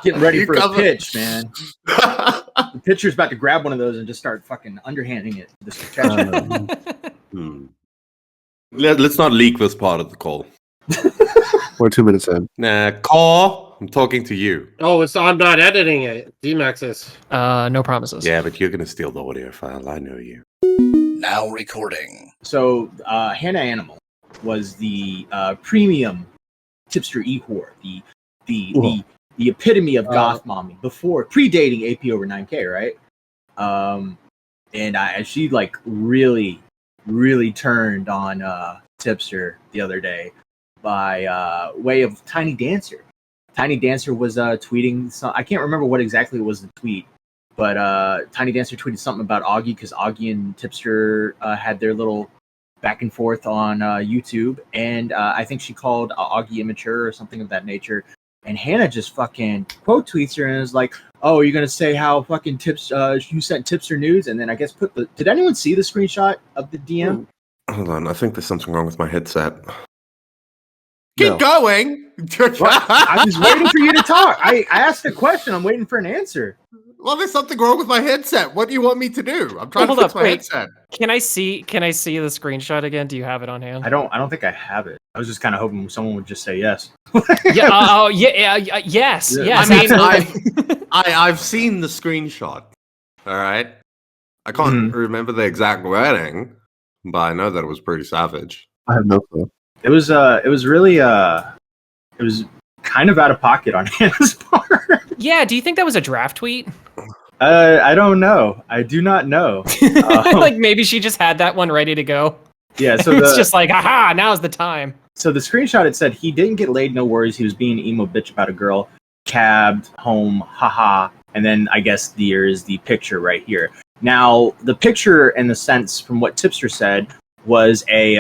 Getting ready for a pitch, man. The pitcher's about to grab one of those and just start fucking underhanding it. Let's not leak this part of the call. We're 2 minutes in. Nah, call. I'm talking to you. Oh, I'm not editing it. d.max is. No promises. Yeah, but you're gonna steal the audio file. I know you. Now recording. So, Hannah Animal was the premium tipster e-whore, the epitome of goth mommy before predating AP over 9K, right? And she like really turned on Tipster the other day by way of Tiny Dancer. Tiny Dancer was tweeting I can't remember what exactly was the tweet, but Tiny Dancer tweeted something about Augie because Augie and Tipster had their little back and forth on YouTube, and I think she called Augie immature or something of that nature. And Hannah just fucking quote tweets her and is like, "Oh, you're gonna say how fucking you sent Tipster nudes?" And then I guess did anyone see the screenshot of the DM? Hold on, I think there's something wrong with my headset. Keep going. I was waiting for you to talk. I asked a question. I'm waiting for an answer. Well, there's something wrong with my headset. What do you want me to do? I'm trying to fix my headset. Can I see the screenshot again? Do you have it on hand? I don't think I have it. I was just kind of hoping someone would just say yes. Yes. I mean, I've seen the screenshot. All right. I can't remember the exact wording, but I know that it was pretty savage. I have no clue. It was really it was kind of out of pocket on Hannah's part. Yeah, do you think that was a draft tweet? I don't know. I do not know. Like maybe she just had that one ready to go. Yeah, so it's just like, aha, now's the time. So the screenshot, it said he didn't get laid, no worries. He was being an emo bitch about a girl, cabbed home, haha. And then I guess there's the picture right here. Now the picture, in the sense from what Tipster said, was a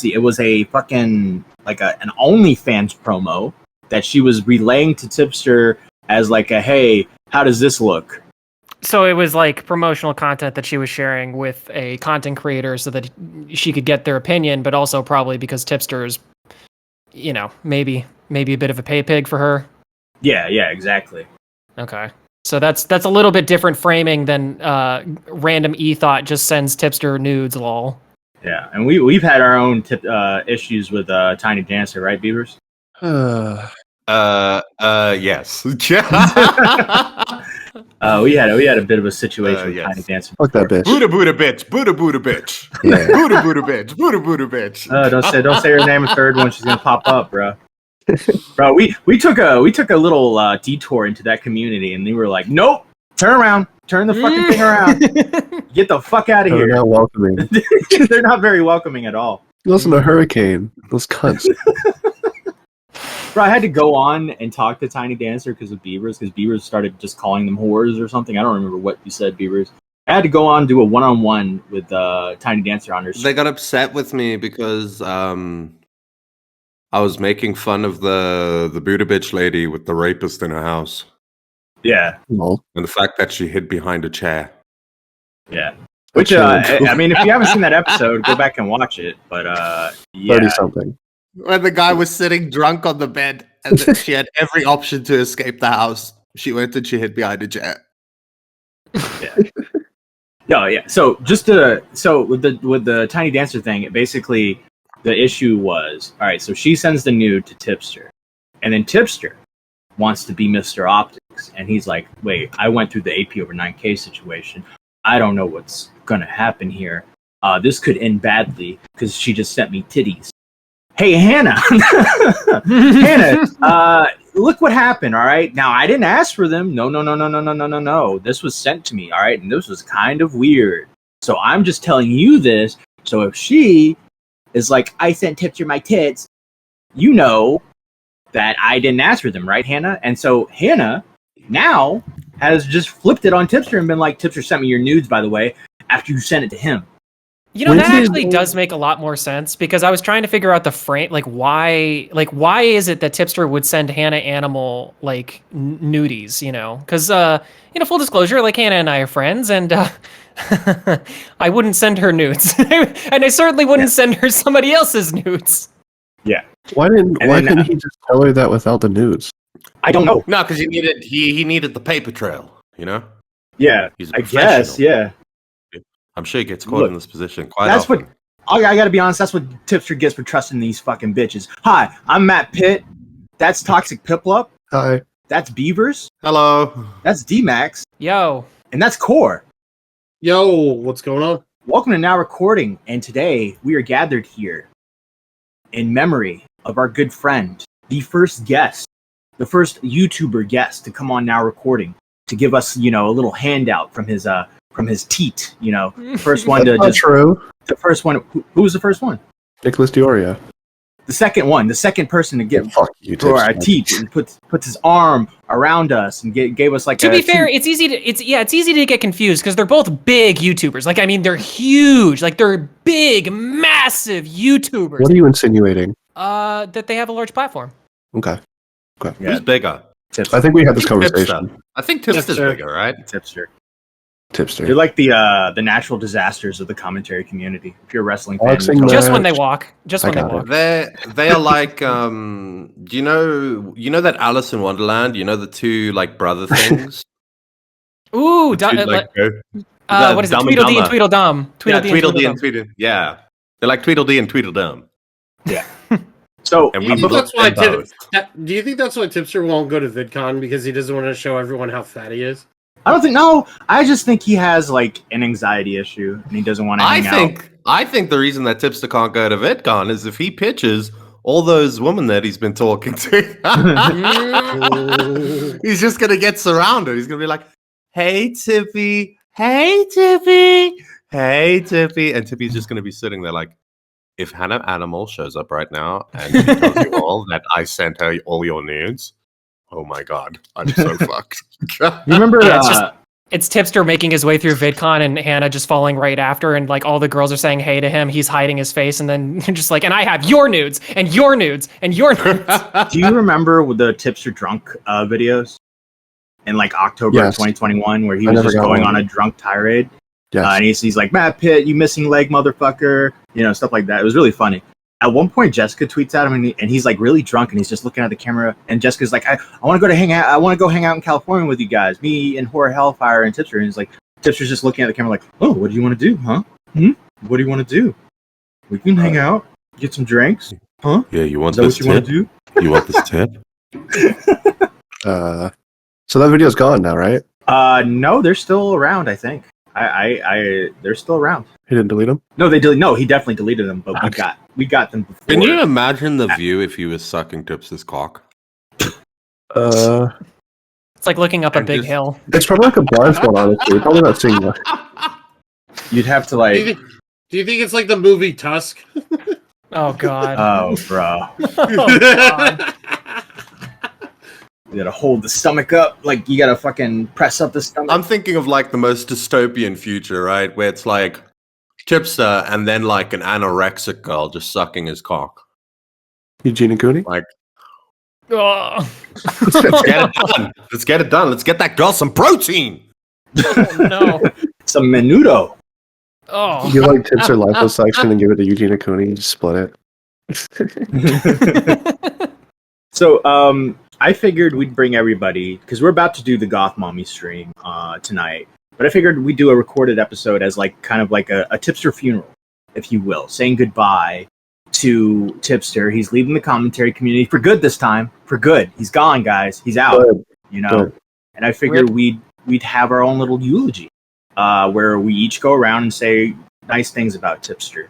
it was a fucking like an OnlyFans promo that she was relaying to Tipster as like a, hey, how does this look? So it was like promotional content that she was sharing with a content creator so that she could get their opinion, but also probably because Tipster's, maybe a bit of a pay pig for her. Yeah, exactly. Okay. So that's a little bit different framing than random e-thought just sends Tipster nudes, lol. Yeah, and we've had our own issues with Tiny Dancer, right, Beavers? Yes. We had a bit of a situation with Tiny Dancer. Fuck that bitch. Buddha bitch. Buddha bitch. Yeah. Buddha bitch. Don't say her name a third one. She's gonna pop up, bro. Bro, we took a little detour into that community, and they were like, nope, turn around, turn the fucking thing around, get the fuck out of here. They're not welcoming. They're not very welcoming at all. Listen to Hurricane. Those cunts. Bro, I had to go on and talk to Tiny Dancer because Beavers started just calling them whores or something. I don't remember what you said, Beavers. I had to go on and do a one-on-one with Tiny Dancer on her. They got upset with me because I was making fun of the Buddha bitch lady with the rapist in her house. Yeah. No. And the fact that she hid behind a chair. Yeah. Which, I mean, if you haven't seen that episode, go back and watch it. But, yeah. 30-something. When the guy was sitting drunk on the bed and she had every option to escape the house, she went and she hid behind a chair. Yeah. No, yeah. So with the Tiny Dancer thing, basically the issue was, all right, so she sends the nude to Tipster, and then Tipster wants to be Mr. Optics, and he's like, wait, I went through the AP over 9K situation. I don't know what's gonna happen here. This could end badly because she just sent me titties. Hey, Hannah, look what happened. All right, now I didn't ask for them. No. This was sent to me. All right, and this was kind of weird. So I'm just telling you this. So if she is like, I sent Tipster my tits, you know that I didn't ask for them, right, Hannah? And so Hannah now has just flipped it on Tipster and been like, Tipster sent me your nudes, by the way, after you sent it to him. That actually does make a lot more sense, because I was trying to figure out the frame, why is it that Tipster would send Hannah Animal nudies, because full disclosure, Hannah and I are friends, and I wouldn't send her nudes, and I certainly wouldn't send her somebody else's nudes. Yeah. Why And then, couldn't he just tell her that without the nudes? I don't know. No, because he needed the paper trail. You know, Yeah, he's a I guess. professional. Yeah, I'm sure he gets caught Look, in this position quite that's often. what I gotta be honest. That's what Tipster gets for trusting these fucking bitches. Hi, I'm Matt Pitt. That's Toxic Piplup. Hi. That's Beavers. Hello. That's D.max. Yo. And that's Core. Yo, what's going on? Welcome to Now Recording. And today we are gathered here in memory of our good friend, the first guest, the first YouTuber guest to come on Now Recording to give us, a little handout from his teat. First one That's to not just true. the first one. Who was the first one? Nicholas Dioria. The second person to get Fuck you, to our Tipster. teeth and puts his arm around us and gave us like. To be fair, it's easy to get confused because they're both big YouTubers. Like, I mean, they're huge. Like, they're big, massive YouTubers. What are you insinuating? That they have a large platform. Okay. Who's bigger? Tipster. I think we had this Tipster. conversation. I think Tipster's Tipster. bigger, right? Tipster. Tipster. They're like the natural disasters of the commentary community. If you're a wrestling fan, Boxing you Just match. when they walk. Just when they got it. walk. They are like do you know that Alice in Wonderland? You know the two like brother things? Ooh, The two, what is it? Dumb and Tweedledee and Dumber. Tweedledum. Tweedledee and Tweedledum. Tweedledee. Yeah, they're like Tweedledee and Tweedledum. So And Do you, we think look that's why at both. do you think that's why Tipster won't go to VidCon because he doesn't want to show everyone how fat he is? I don't think no. I just think he has like an anxiety issue and he doesn't want to hang out. I think the reason that Tipster can't go to VidCon is if he pitches all those women that he's been talking to, he's just gonna get surrounded. He's gonna be like, "Hey Tippy, hey Tippy, hey Tippy," and Tippy's just gonna be sitting there like, if Hannah Animal shows up right now and she tells you all that I sent her all your nudes, oh my god, I'm so fucked. You remember? Yeah, it's Tipster making his way through VidCon and Hannah just falling right after, and like all the girls are saying hey to him. He's hiding his face, and then just like, and I have your nudes and your nudes and your nudes. Do you remember the Tipster drunk videos in like October Yes. 2021 where he I was never just got going one. on a drunk tirade? Yes. And he's like, Matt Pitt, you missing leg motherfucker, stuff like that. It was really funny. At one point, Jessica tweets at him, and he's like really drunk, and he's just looking at the camera. And Jessica's like, I want to go hang out. I want to go hang out in California with you guys, me and Horror Hellfire and Tipster. And he's like, Tipster's just looking at the camera like, oh, what do you want to do, huh? What do you want to do? We can hang out, get some drinks, huh? Yeah, you want Is that what you want to do? You want this tip? So that video's gone now, right? No, they're still around. I think. They're still around. He didn't delete them? No, No, he definitely deleted them. But we got them before. Can you imagine the view if he was sucking Tipster's cock? It's like looking up a And big just- hill. It's probably like a blind spot, honestly. You're probably not seeing much. You'd have to Do like. you think it's like the movie Tusk? Oh god. Oh, bro. Oh, God. You gotta hold the stomach up, like you gotta fucking press up the stomach. I'm thinking of like the most dystopian future, right? Where it's like Tipster and then like an anorexic girl just sucking his cock. Eugene and Cooney? Like, Oh. let's get it done. Let's get it done. Let's get that girl some protein. Oh, no. Some menudo. Oh. Give like Tipster liposuction and give it to Eugene and Cooney and just split it. So, I figured we'd bring everybody because we're about to do the Goth Mommy stream tonight. But I figured we'd do a recorded episode as like kind of like a Tipster funeral, if you will, saying goodbye to Tipster. He's leaving the commentary community for good this time. For good. He's gone, guys. He's out. Good. And I figured we'd have our own little eulogy, where we each go around and say nice things about Tipster.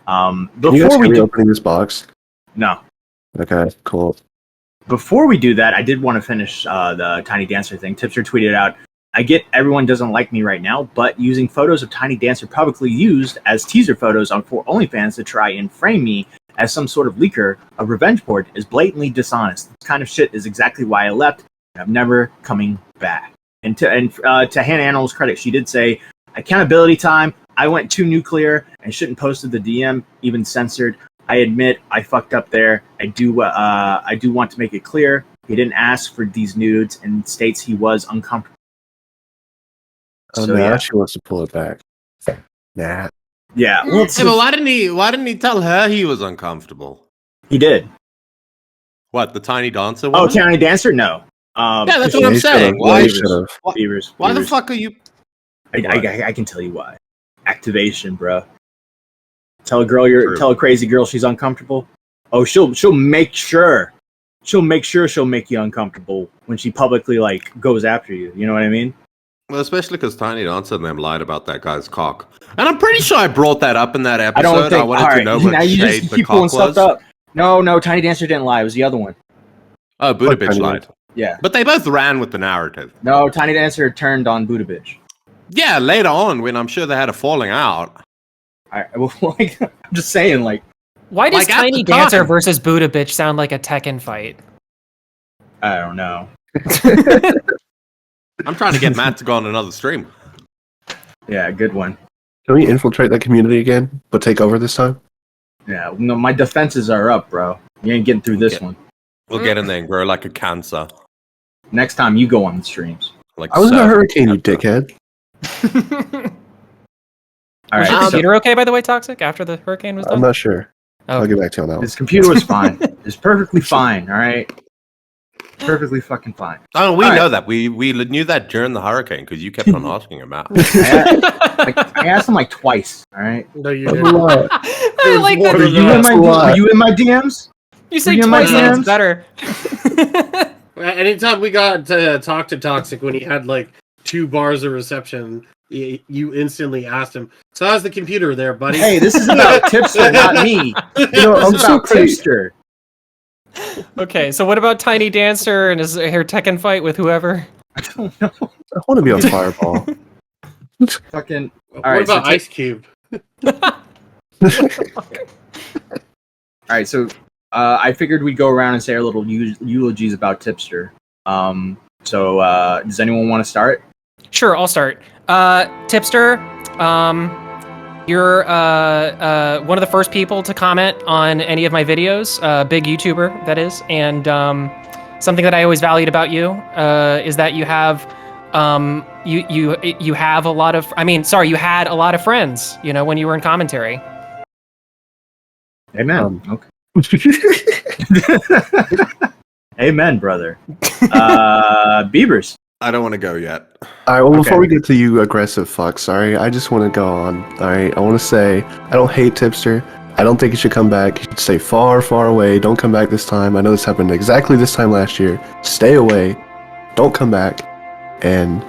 Can you guys Before we hear me do, opening this box? no. Okay, cool. Before we do that, I did want to finish the Tiny Dancer thing. Tipster tweeted out, I get everyone doesn't like me right now, but using photos of Tiny Dancer publicly used as teaser photos on for OnlyFans to try and frame me as some sort of leaker of revenge porn is blatantly dishonest. This kind of shit is exactly why I left, and I'm never coming back. And to Hannah Animal's credit, she did say, accountability time, I went too nuclear and shouldn't posted the DM, even censored. I admit I fucked up there. I do want to make it clear. He didn't ask for these nudes and states he was uncomfortable. Oh, So, now yeah. she wants to pull it back. Nah. Yeah, well, Yeah, but why didn't he tell her he was uncomfortable? he did. What, the tiny dancer Oh, woman? Tiny Dancer? No. Yeah, that's she- what I'm He saying. should've. Why- He should've. Beavers. Why the Beavers. fuck are you... I can tell you why. Activation, bro. Tell True. a crazy girl she's uncomfortable. Oh, she'll make sure she'll make you uncomfortable when she publicly like goes after you. You know what I mean? Well, especially because Tiny Dancer and them lied about that guy's cock. And I'm pretty sure I brought that up in that episode. I don't think. wanted all right, to know what now you shade just the keep pulling cock was. stuff up. No, Tiny Dancer didn't lie. It was the other one. Oh, Buddha Fuck Bitch Tiny lied. Dancer. Yeah. But they both ran with the narrative. No, Tiny Dancer turned on Buddha Bitch. Yeah, later on when I'm sure they had a falling out. Well, like, I'm just saying, like, Why does Like, at Tiny the time- Dancer versus Buddha Bitch sound like a Tekken fight? I don't know. I'm trying to get Matt to go on another stream. Yeah, good one. Can we infiltrate that community again, but take over this time? Yeah, no, my defenses are up, bro. You ain't getting through this Okay. one. We'll get in there and grow like a cancer. Next time you go on the streams. Like I was in a surf hurricane, you cancer. dickhead. All Was right, your so computer okay, by the way, Toxic, after the hurricane was done? I'm not sure. Oh. I'll get back to you on that one. this computer was fine. It's perfectly fine. All right, perfectly fucking fine. Oh, we All right. know that. We knew that during the hurricane because you kept on asking him out. I asked him like twice. All right. No, you That's a didn't. lot. I like that. Were you in my That's a lot. were you in my DMs? You say Were you in my twice and it's DMs? better. Anytime we got to talk to Toxic when he had like 2 bars of reception, you instantly asked him, "So how's the computer there, buddy?" Hey, this is about Tipster, not me. You know, This I'm is so about pretty. Tipster. Okay, so what about Tiny Dancer and his hair Tekken fight with whoever? I don't know. I want to be on Fireball. Fucking. What All right, about so Ice Cube? All right, so I figured we'd go around and say our little eulogies about Tipster. So does anyone want to start? Sure, I'll start. Tipster, you're one of the first people to comment on any of my videos. Big YouTuber, that is. And something that I always valued about you is that you have you have a lot of. You had a lot of friends. You know, when you were in commentary. Amen. Okay. Amen, brother. Beavers. I don't want to go yet. All right, well, Okay. before we get to you aggressive fuck, sorry, I just want to go on. All right, I want to say, I don't hate Tipster. I don't think he should come back. He should stay far, far away. Don't come back this time. I know this happened exactly this time last year. Stay away. Don't come back. And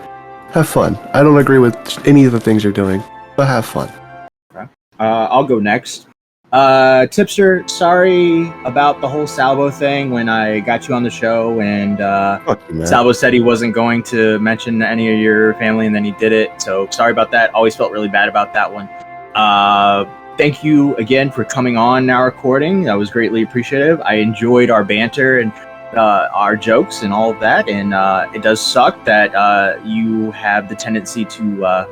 have fun. I don't agree with any of the things you're doing, but have fun. I'll go next. Tipster, sorry about the whole Salvo thing when I got you on the show and Fuck you, man. Salvo said he wasn't going to mention any of your family and then he did it. So sorry about that. Always felt really bad about that one. Thank you again for coming on our recording. That was greatly appreciative. I enjoyed our banter and our jokes and all of that. And it does suck that you have the tendency to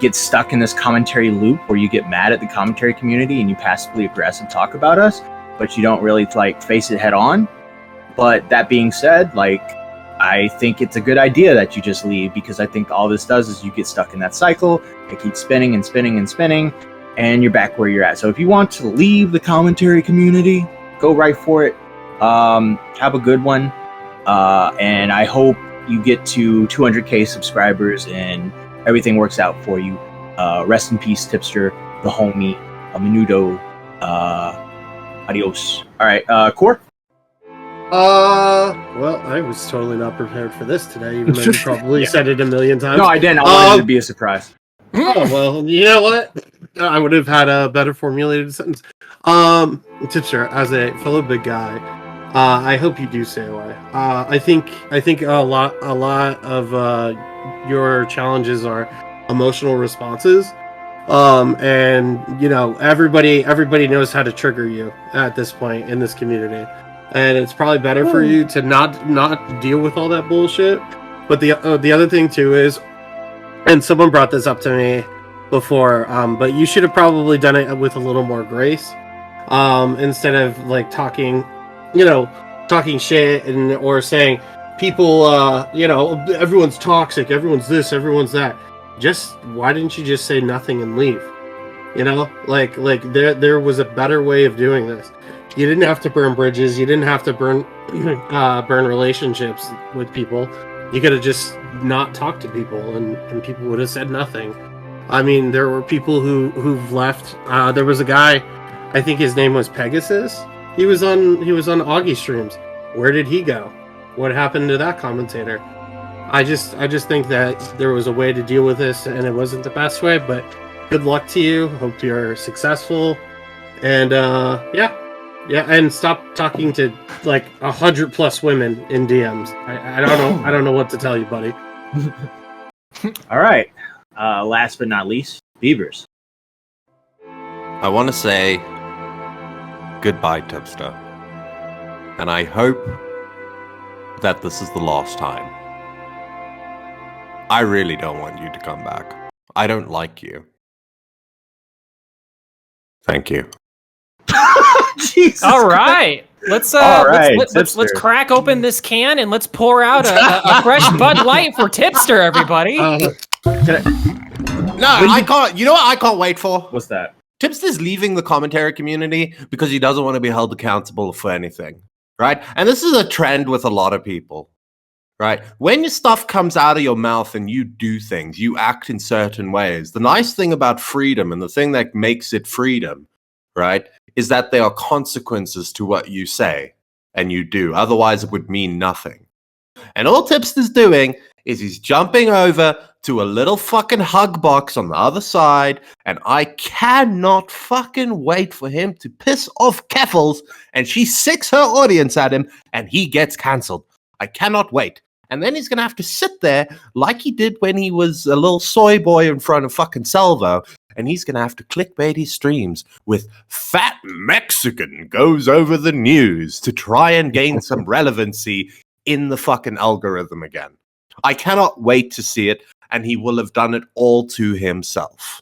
get stuck in this commentary loop where you get mad at the commentary community and you passively aggressive talk about us, but you don't really face it head on. But that being said, I think it's a good idea that you just leave, because I think all this does is you get stuck in that cycle. It keeps spinning and spinning and spinning, and you're back where you're at. So if you want to leave the commentary community, go right for it. Have a good one. And I hope you get to 200K subscribers and everything works out for you. Rest in peace, Tipster, the homie, a menudo. Adios. All right, Core? Well, I was totally not prepared for this today, even though you probably Yeah. said it a million times. No, I didn't. I wanted it to be a surprise. Oh, well, you know what? I would have had a better formulated sentence. Tipster, as a fellow big guy, I hope you do stay away. I think a lot of your challenges are emotional responses. And you know, everybody knows how to trigger you at this point in this community. And it's probably better for you to not deal with all that bullshit. But the other thing too is, and someone brought this up to me before, but you should have probably done it with a little more grace, instead of talking shit or saying people, everyone's toxic, everyone's this, everyone's that. Just why didn't you just say nothing and leave? There was a better way of doing this. You didn't have to burn bridges. You didn't have to burn burn relationships with people. You could have just not talked to people, and people would have said nothing. I mean, there were people who've left. There was a guy, I think his name was Pegasus. He was on Augie streams. Where did he go? What happened to that commentator? I just think that there was a way to deal with this, and it wasn't the best way. But good luck to you. Hope you're successful. And yeah, and stop talking to like 100+ women in DMs. I don't know. I don't know what to tell you, buddy. All right. Last but not least, Beavers. I want to say goodbye, Tipster. And I hope that this is the last time. I really don't want you to come back. I don't like you. Thank you. Jesus All right. Let's let's crack open this can and let's pour out a fresh Bud Light for Tipster, everybody. I can't. You know what I can't wait for? What's that? Tipster's leaving the commentary community because he doesn't want to be held accountable for anything, right? And this is a trend with a lot of people, right? When your stuff comes out of your mouth and you do things, you act in certain ways. The nice thing about freedom and the thing that makes it freedom, right, is that there are consequences to what you say and you do. Otherwise, it would mean nothing. And all Tipster's doing is he's jumping over to a little fucking hug box on the other side, and I cannot fucking wait for him to piss off Keffels, and she sicks her audience at him, and he gets cancelled. I cannot wait. And then he's going to have to sit there like he did when he was a little soy boy in front of fucking Salvo, and he's going to have to clickbait his streams with Fat Mexican goes over the news to try and gain some relevancy in the fucking algorithm again. I cannot wait to see it, and he will have done it all to himself.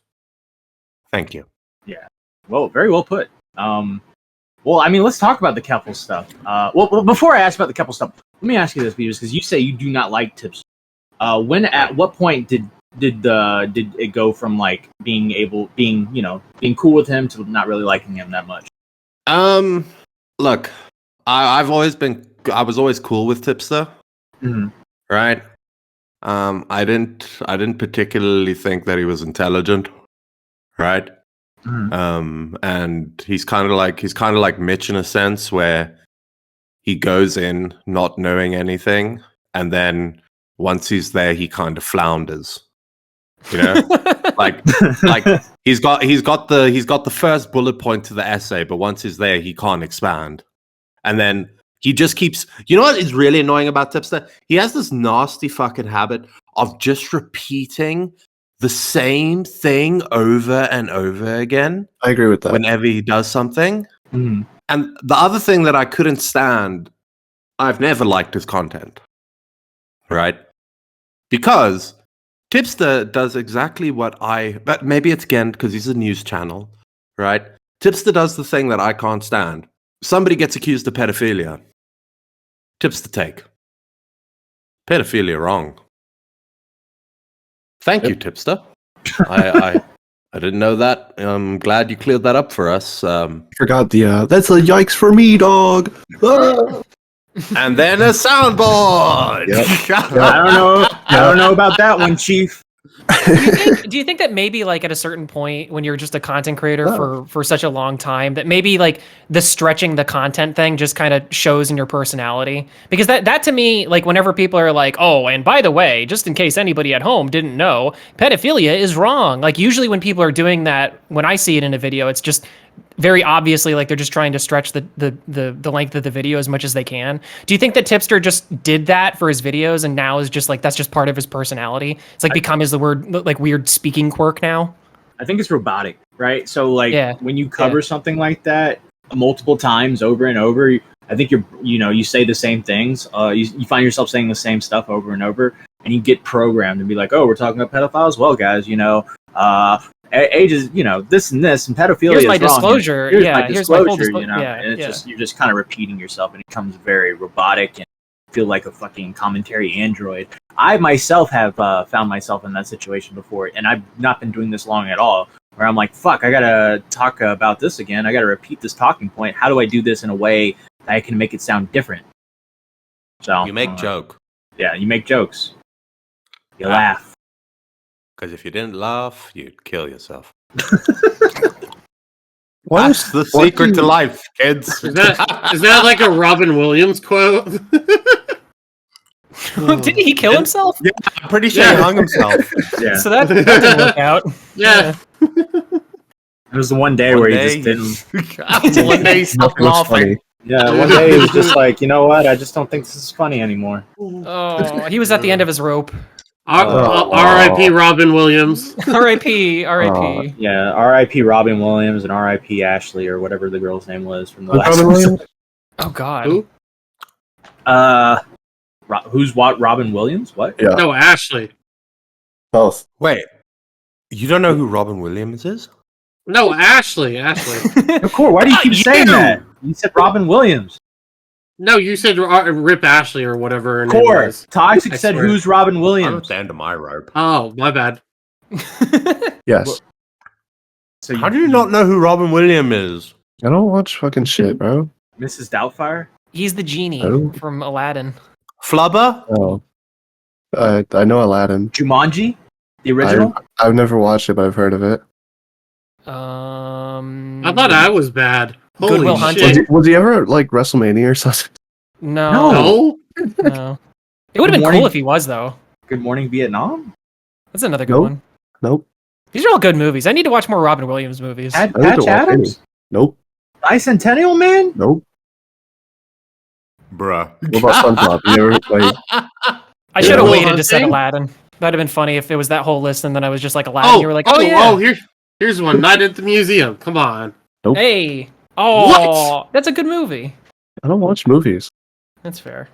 Thank you. Yeah. Well, very well put. Well, I mean, let's talk about the Keppel stuff. Well, before I ask about the Keppel stuff, let me ask you this, Beavers, because you say you do not like Tipster. At what point did it go from like being cool with him to not really liking him that much? Look, I was always cool with Tipster, right? I didn't particularly think that he was intelligent, right? And he's kind of like Mitch in a sense, where he goes in not knowing anything, and then once he's there, he kind of flounders. You know, like he's got the first bullet point to the essay, but once he's there, he can't expand, and then he just keeps. You know what is really annoying about Tipster? He has this nasty fucking habit of just repeating the same thing over and over again. I agree with that. Whenever he does something. And the other thing that I couldn't stand, I've never liked his content, right? Because Tipster does exactly but maybe it's again because he's a news channel, right? Tipster does the thing that I can't stand. Somebody gets accused of pedophilia. Tipster take. Pedophilia wrong. Thank you, Tipster. I didn't know that. I'm glad you cleared that up for us. Forgot that's a yikes for me, dog. And then a soundboard. Yep. I don't know about that one, Chief. Do you think that maybe like at a certain point when you're just a content creator for such a long time that maybe like the stretching the content thing just kind of shows in your personality? Because that to me, like whenever people are like, oh, and by the way, just in case anybody at home didn't know, pedophilia is wrong. Like usually when people are doing that, when I see it in a video, it's just very obviously like they're just trying to stretch the length of the video as much as they can. Do you think that Tipster just did that for his videos and now is just like that's just part of his personality? It's like become his weird speaking quirk now. I think it's robotic, right? So like when you cover something like that multiple times over and over, I think you say the same things. You find yourself saying the same stuff over and over, and you get programmed to be like, oh, we're talking about pedophiles. Well, guys, age is, this and this, and pedophilia here's is my wrong. disclosure. Here's my disclosure, and it's you're just kind of repeating yourself, and it becomes very robotic and feel like a fucking commentary android. I myself have found myself in that situation before, and I've not been doing this long at all. where I'm like, fuck, I gotta talk about this again. I gotta repeat this talking point. How do I do this in a way that I can make it sound different? So You make joke. Yeah, you make jokes. You laugh. Because if you didn't laugh, you'd kill yourself. What's That's the secret to life, kids. Is that like a Robin Williams quote? Did he kill himself? Yeah, I'm pretty sure he hung himself. Yeah. So that didn't work out. Yeah. It was the one day where he just didn't. One day he stopped Nothing looks laughing. Yeah, one day he was just like, you know what? I just don't think this is funny anymore. Oh, he was at the end of his rope. R.I.P. Robin Williams. R.I.P. R.I.P. Yeah, R.I.P. Robin Williams and R.I.P. Ashley or whatever the girl's name was from the last Robin Williams? episode. Oh God. Who? Who's what? Robin Williams? What? Yeah, No, Ashley. both. Wait, you don't know who Robin Williams is? No, Ashley. Ashley. Of course. Why do you keep saying that? You said Robin Williams. No, you said Rip Ashley or whatever her Of name course. was. Toxic I said, swear. who's Robin I'm Williams? at the end of my rope. Oh, my bad. Yes. So How do you not know who Robin Williams is? I don't watch fucking shit, bro. Mrs. Doubtfire? He's the genie Oh. from Aladdin. Flubber? Oh. I know Aladdin. Jumanji? The original? I've never watched it, but I've heard of it. I thought I was bad. Holy Good Will shit. Hunting. Was he ever like WrestleMania or something? No. No? No. It would have been Morning. cool if he was though. Good Morning Vietnam? That's another good Nope. one. Nope. These are all good movies. I need to watch more Robin Williams movies. I need to Patch watch Adams? Nope. Bicentennial Man? Nope. Bruh. What about SpongeBob? You ever like? I should have Will waited to say Hunting? Aladdin. That'd have been funny if it was that whole list and then I was just like Aladdin. You were like, Here's one. Night at the Museum. Come on. hey. Oh, that's a good movie. I don't watch movies. That's fair.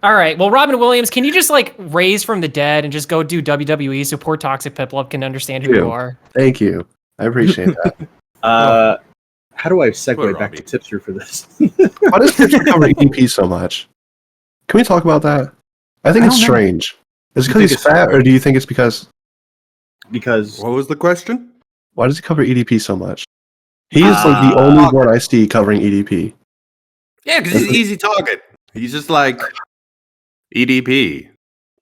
All right. Well, Robin Williams, can you just like raise from the dead and just go do WWE so poor Toxic Piplup can understand who Yeah. you are? Thank you. I appreciate that. How do I segue Poor back Robbie. to Tipster for this? Why does Tipster cover EDP so much? Can we talk about that? I think I it's don't know. strange. Is it You because think he's it's- fat, or do you think it's because Because What was the question? why does he cover EDP so much? He is like the only one I see covering E EDP. Yeah, because he's an easy target. He's just like EDP,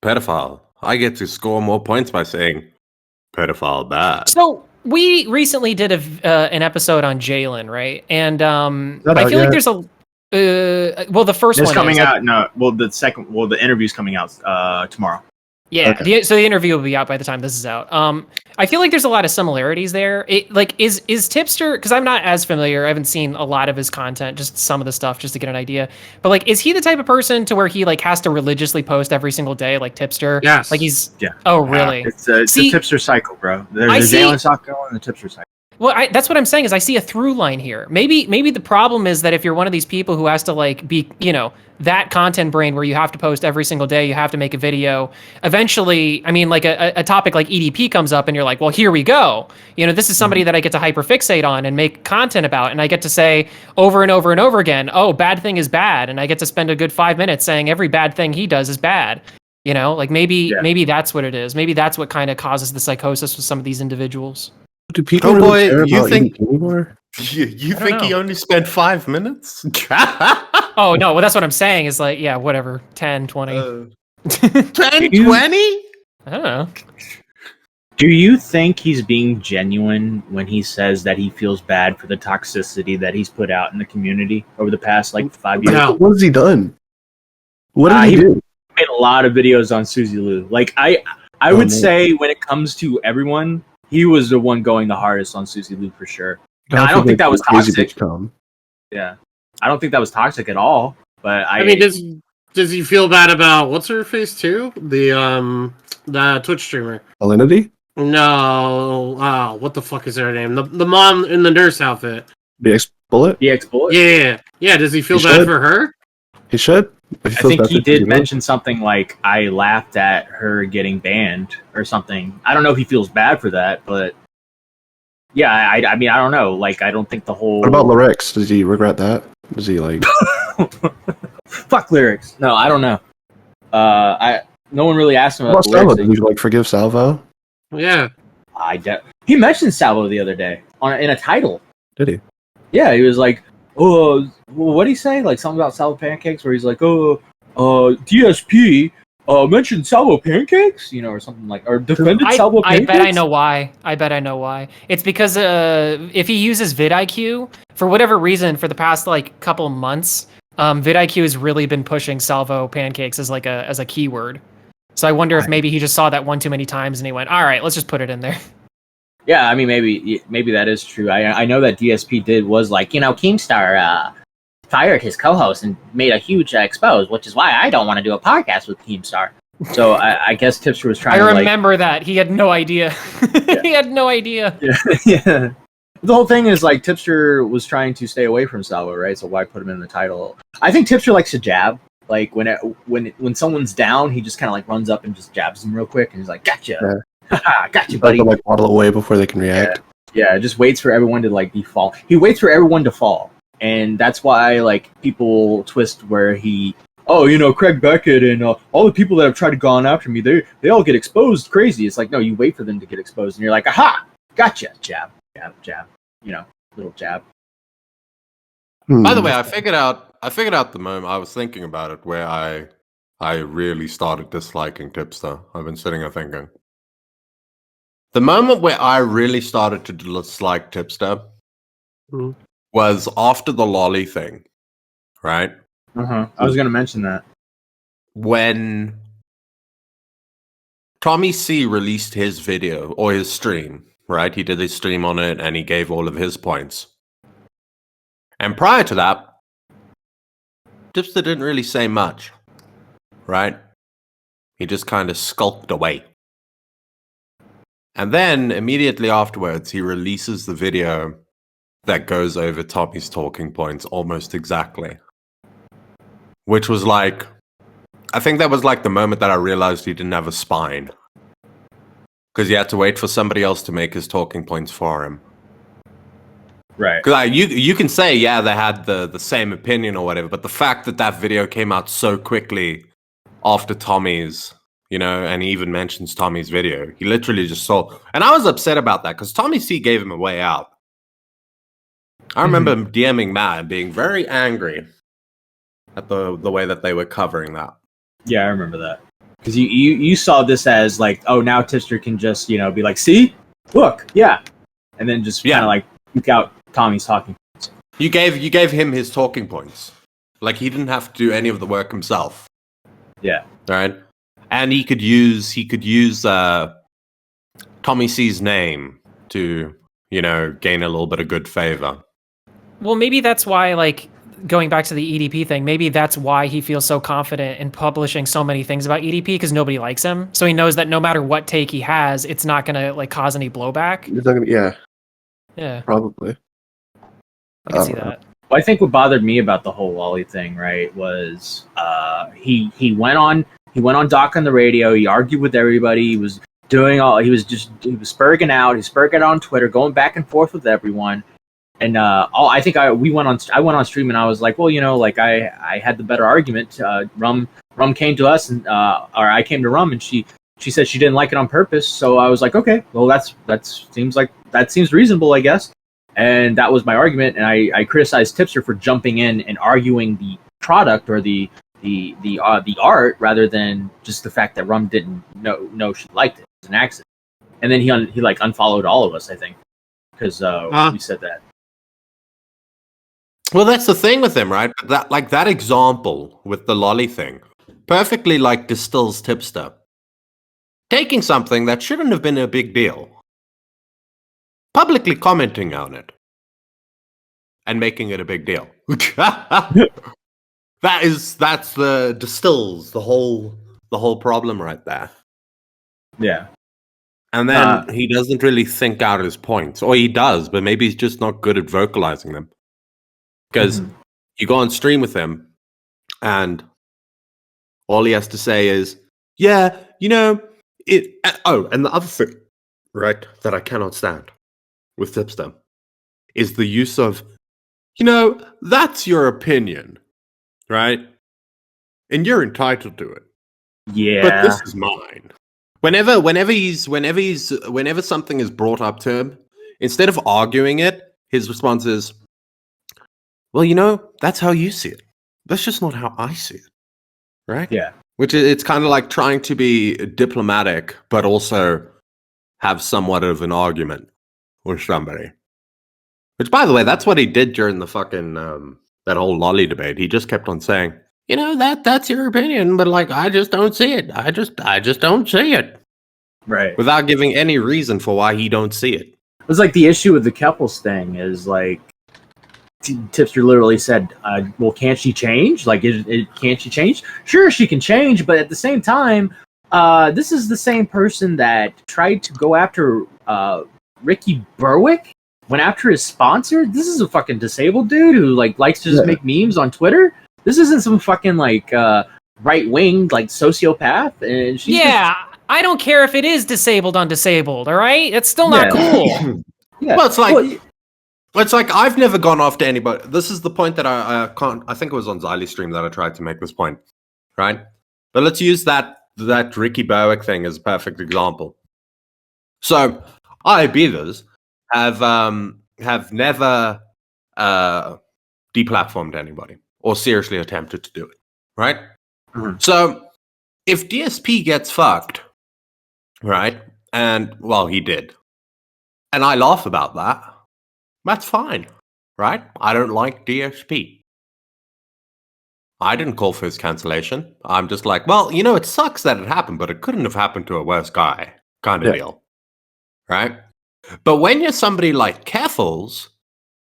pedophile. I get to score more points by saying pedophile bad. So we recently did an episode on Jalen, right? And that I out feel like yet? there's a well, the first it's one coming is, out. No, well, the interview's coming out tomorrow. Yeah, Okay. so the interview will be out by the time this is out. I feel like there's a lot of similarities there. It like is Tipster, because I'm not as familiar. I haven't seen a lot of his content, just some of the stuff, just to get an idea. But like, is he the type of person to where he like has to religiously post every single day, like Tipster? Yes. Like he's Yeah. Oh, really? It's a See- Tipster cycle, bro. There's I a see- Jalen cycle and the Tipster cycle. Well, that's what I'm saying is I see a through line here. Maybe the problem is that if you're one of these people who has to like be, that content brain where you have to post every single day, you have to make a video. Eventually, I mean, like a topic like EDP comes up and you're like, well, here we go. This is somebody that I get to hyperfixate on and make content about. And I get to say over and over and over again, oh, bad thing is bad. And I get to spend a good 5 minutes saying every bad thing he does is bad. Like maybe that's what it is. Maybe that's what kind of causes the psychosis with some of these individuals. Do people Oh, really boy, care you about think- EDP anymore? You I think don't he know. only spent 5 minutes? Oh, no, well, that's what I'm saying is like, yeah, whatever, 10, 20. 10, 20? I don't know. Do you think he's being genuine when he says that he feels bad for the toxicity that he's put out in the community over the past 5 years? No. What has he done? What did he he- do? Made a lot of videos on Susie Lou. Like I Oh, would man. say when it comes to everyone, he was the one going the hardest on Susie Lou for sure. No, I don't think that was Crazy toxic. bitch come. Yeah, I don't think that was toxic at all. But I mean, does he feel bad about what's her face too? The Twitch streamer. Alinity? No, what the fuck is her name? The mom in the nurse outfit. The X bullet? DX Bullet. Yeah. Does he feel He bad should. for her? He should. If I feels think bad he for did Susie Lou. mention something like I laughed at her getting banned or something. I don't know if he feels bad for that, but yeah, I mean I don't know. Like I don't think the whole What about lyrics? Does he regret that? Does he like? fuck lyrics. No, I don't know. No one really asked him What about about the Salvo? lyrics. Did you like forgive Salvo? Yeah. He mentioned Salvo the other day in a title. Did he? Yeah, he was like, "Oh, what did he say? Like something about Salvo pancakes?" Where he's like, "Oh, DSP mentioned Salvo pancakes," or something like, or defended Salvo pancakes. I bet I know why. It's because if he uses vidIQ for whatever reason for the past like couple months, vidIQ has really been pushing Salvo pancakes as like a keyword. So I wonder if maybe he just saw that one too many times and he went, "All right, let's just put it in there." Yeah, I mean, maybe that is true. I know that DSP was like, Keemstar fired his co-host and made a huge expose, which is why I don't want to do a podcast with Keemstar. So I guess Tipster was trying. I remember that he had no idea. Yeah. He had no idea. Yeah. The whole thing is like Tipster was trying to stay away from Salvo, right? So why put him in the title? I think Tipster likes to jab. Like when someone's down, he just kind of like runs up and just jabs them real quick, and he's like, "Gotcha." Yeah. Gotcha, buddy. Like waddle away before they can react. Yeah, just waits for everyone to like default. He waits for everyone to fall, and that's why like people twist where Craig Beckett and all the people that have tried to go on after me, they all get exposed crazy. It's like, no, you wait for them to get exposed, and you're like, aha, gotcha, jab, jab, jab, little jab. By the way, I figured out the moment I was thinking about it where I really started disliking Tipster. I've been sitting there thinking. The moment where I really started to dislike Tipster was after the lolly thing, right? I was going to mention that. When Tommy C released his video or his stream, right? He did his stream on it and he gave all of his points. And prior to that, Tipster didn't really say much, right? He just kind of skulked away. And then, immediately afterwards, he releases the video that goes over Tommy's talking points almost exactly. Which was like, I think that was like the moment that I realized he didn't have a spine. Because he had to wait for somebody else to make his talking points for him. Right. Because you can say, yeah, they had the same opinion or whatever, but the fact that that video came out so quickly after Tommy's, and he even mentions Tommy's video. He literally just saw. And I was upset about that because Tommy C gave him a way out. I remember DMing Matt and being very angry at the way that they were covering that. Yeah, I remember that. Because you saw this as like, oh, now Tipster can just, be like, see? Look, yeah. And then just kind of like pick out Tommy's talking points. You gave him his talking points. Like he didn't have to do any of the work himself. Yeah. Right? And he could use Tommy C's name to, gain a little bit of good favor. Well, maybe that's why, like, going back to the EDP thing, maybe that's why he feels so confident in publishing so many things about EDP, because nobody likes him. So he knows that no matter what take he has, it's not going to, like, cause any blowback. It's not gonna, Yeah. Probably. I can see that. Well, I think what bothered me about the whole Wally thing, right, was he went on Doc on the radio. He argued with everybody. He was spurging out. He spurged out on Twitter, going back and forth with everyone. And I went on stream and I was like, well, I had the better argument. Rum came to us and or I came to Rum and she said she didn't like it on purpose. So I was like, okay, well that seems reasonable, I guess. And that was my argument. And I criticized Tipster for jumping in and arguing the product or the art rather than just the fact that Rum didn't know she liked it. It was an accident. And then he like unfollowed all of us, I think, because we said that. Well, that's the thing with him, right? That example with the lolly thing perfectly like distills Tipster. Taking something that shouldn't have been a big deal, publicly commenting on it, and making it a big deal. That's the distills the whole problem right there. Yeah. And then he doesn't really think out his points, or he does, but maybe he's just not good at vocalizing them. Because you go on stream with him, and all he has to say is, yeah, it. Oh, and the other thing, right, that I cannot stand with Tipster is the use of, that's your opinion, right? And you're entitled to it. Yeah. But this is mine. Whenever something is brought up to him, instead of arguing it, his response is, "Well, that's how you see it. That's just not how I see it." Right? Yeah. Which it's kind of like trying to be diplomatic, but also have somewhat of an argument with somebody. Which, by the way, that's what he did during the fucking that whole lolly debate. He just kept on saying, that's your opinion, but like I just don't see it. I just don't see it. Right. Without giving any reason for why he don't see it. It was like the issue with the Keppels thing is like Tipster literally said, well, can't she change? Like, can't she change? Sure, she can change, but at the same time, this is the same person that tried to go after Ricky Berwick, went after his sponsor. This is a fucking disabled dude who likes to just make memes on Twitter. This isn't some fucking right-wing sociopath. And she's I don't care if it is disabled on disabled. All right, it's still not cool. Yeah. Well, it's like I've never gone after anybody. This is the point that I can't. I think it was on Xyle's stream that I tried to make this point, right? But let's use that Ricky Berwick thing as a perfect example. So IBers have never deplatformed anybody or seriously attempted to do it, right? Mhm. So if DSP gets fucked, right, and well, he did, and I laugh about that, that's fine, right? I don't like DSP. I didn't call for his cancellation. I'm just like, well, it sucks that it happened, but it couldn't have happened to a worse guy, kind of deal, right? But when you're somebody like Keffels,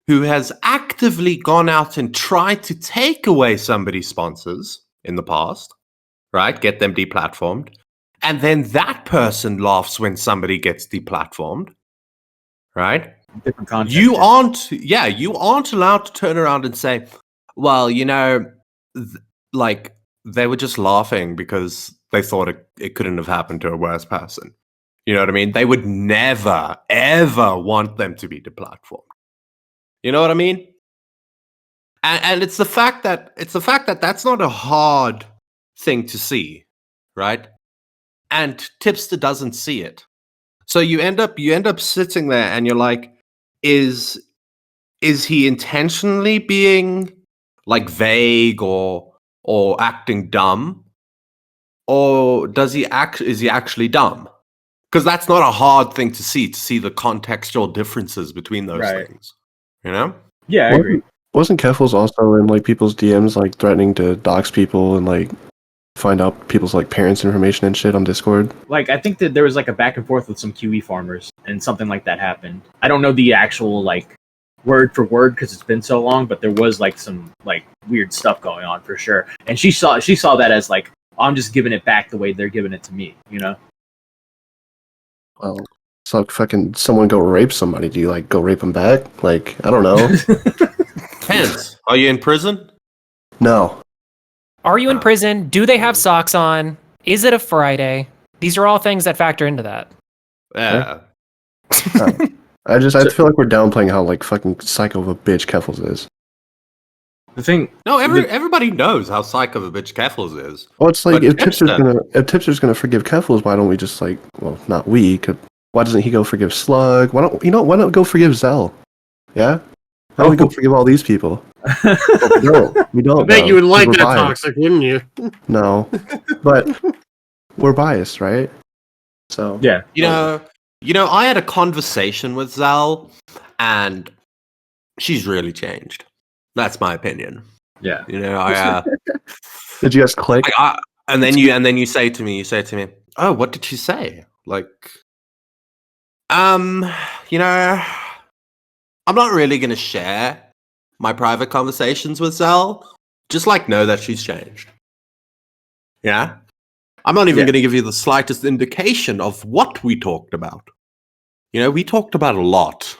who has actively gone out and tried to take away somebody's sponsors in the past, right? Get them deplatformed. And then that person laughs when somebody gets deplatformed, right? different context. You aren't allowed to turn around and say, well, they were just laughing because they thought it couldn't have happened to a worse person. You know what I mean? They would never, ever want them to be deplatformed. You know what I mean? And it's the fact that that's not a hard thing to see, right? And Tipster doesn't see it. So you end up sitting there and you're like, is he intentionally being vague or acting dumb? Or is he actually dumb? Because that's not a hard thing to see the contextual differences between those things. Yeah, I agree. Wasn't Keffels also in people's DMs threatening to dox people and find out people's parents' information and shit on Discord? I think that there was a back and forth with some QE farmers and something like that happened. I don't know the actual word for word because it's been so long, but there was some weird stuff going on for sure. And she saw that as I'm just giving it back the way they're giving it to me, Well, so fucking someone go rape somebody. Do you go rape them back? I don't know. Depends. Are you in prison? No. Are you in prison? Do they have socks on? Is it a Friday? These are all things that factor into that. Yeah. I feel like we're downplaying how fucking psycho of a bitch Keffels is. The thing. No, everybody knows how psycho of a bitch Keffels is. Well, it's if Tipster's gonna forgive Keffels, why don't we just not we? Why doesn't he go forgive Slug? Why don't go forgive Zell? Yeah. Why don't we go forgive all these people? We don't. I bet you would like that toxic, wouldn't you? No, but we're biased, right? So yeah, I had a conversation with Zal, and she's really changed. That's my opinion. Yeah. Did you guys click? And then you say to me, oh, what did she say? I'm not really gonna share my private conversations with Zal. Just know that she's changed. Yeah? I'm not even gonna give you the slightest indication of what we talked about. We talked about a lot.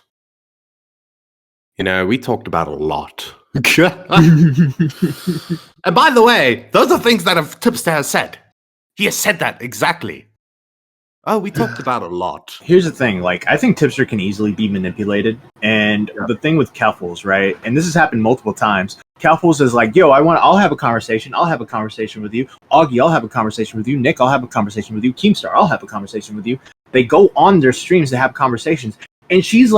And by the way, those are things that Tipster has said. He has said that exactly. Oh, we talked about a lot. Here's the thing, like, I think Tipster can easily be manipulated, and the thing with Keffels, right, and this has happened multiple times, Keffels is like, yo, I'll have a conversation with you, Augie, I'll have a conversation with you, Nick, I'll have a conversation with you, Keemstar, I'll have a conversation with you. They go on their streams to have conversations, and she's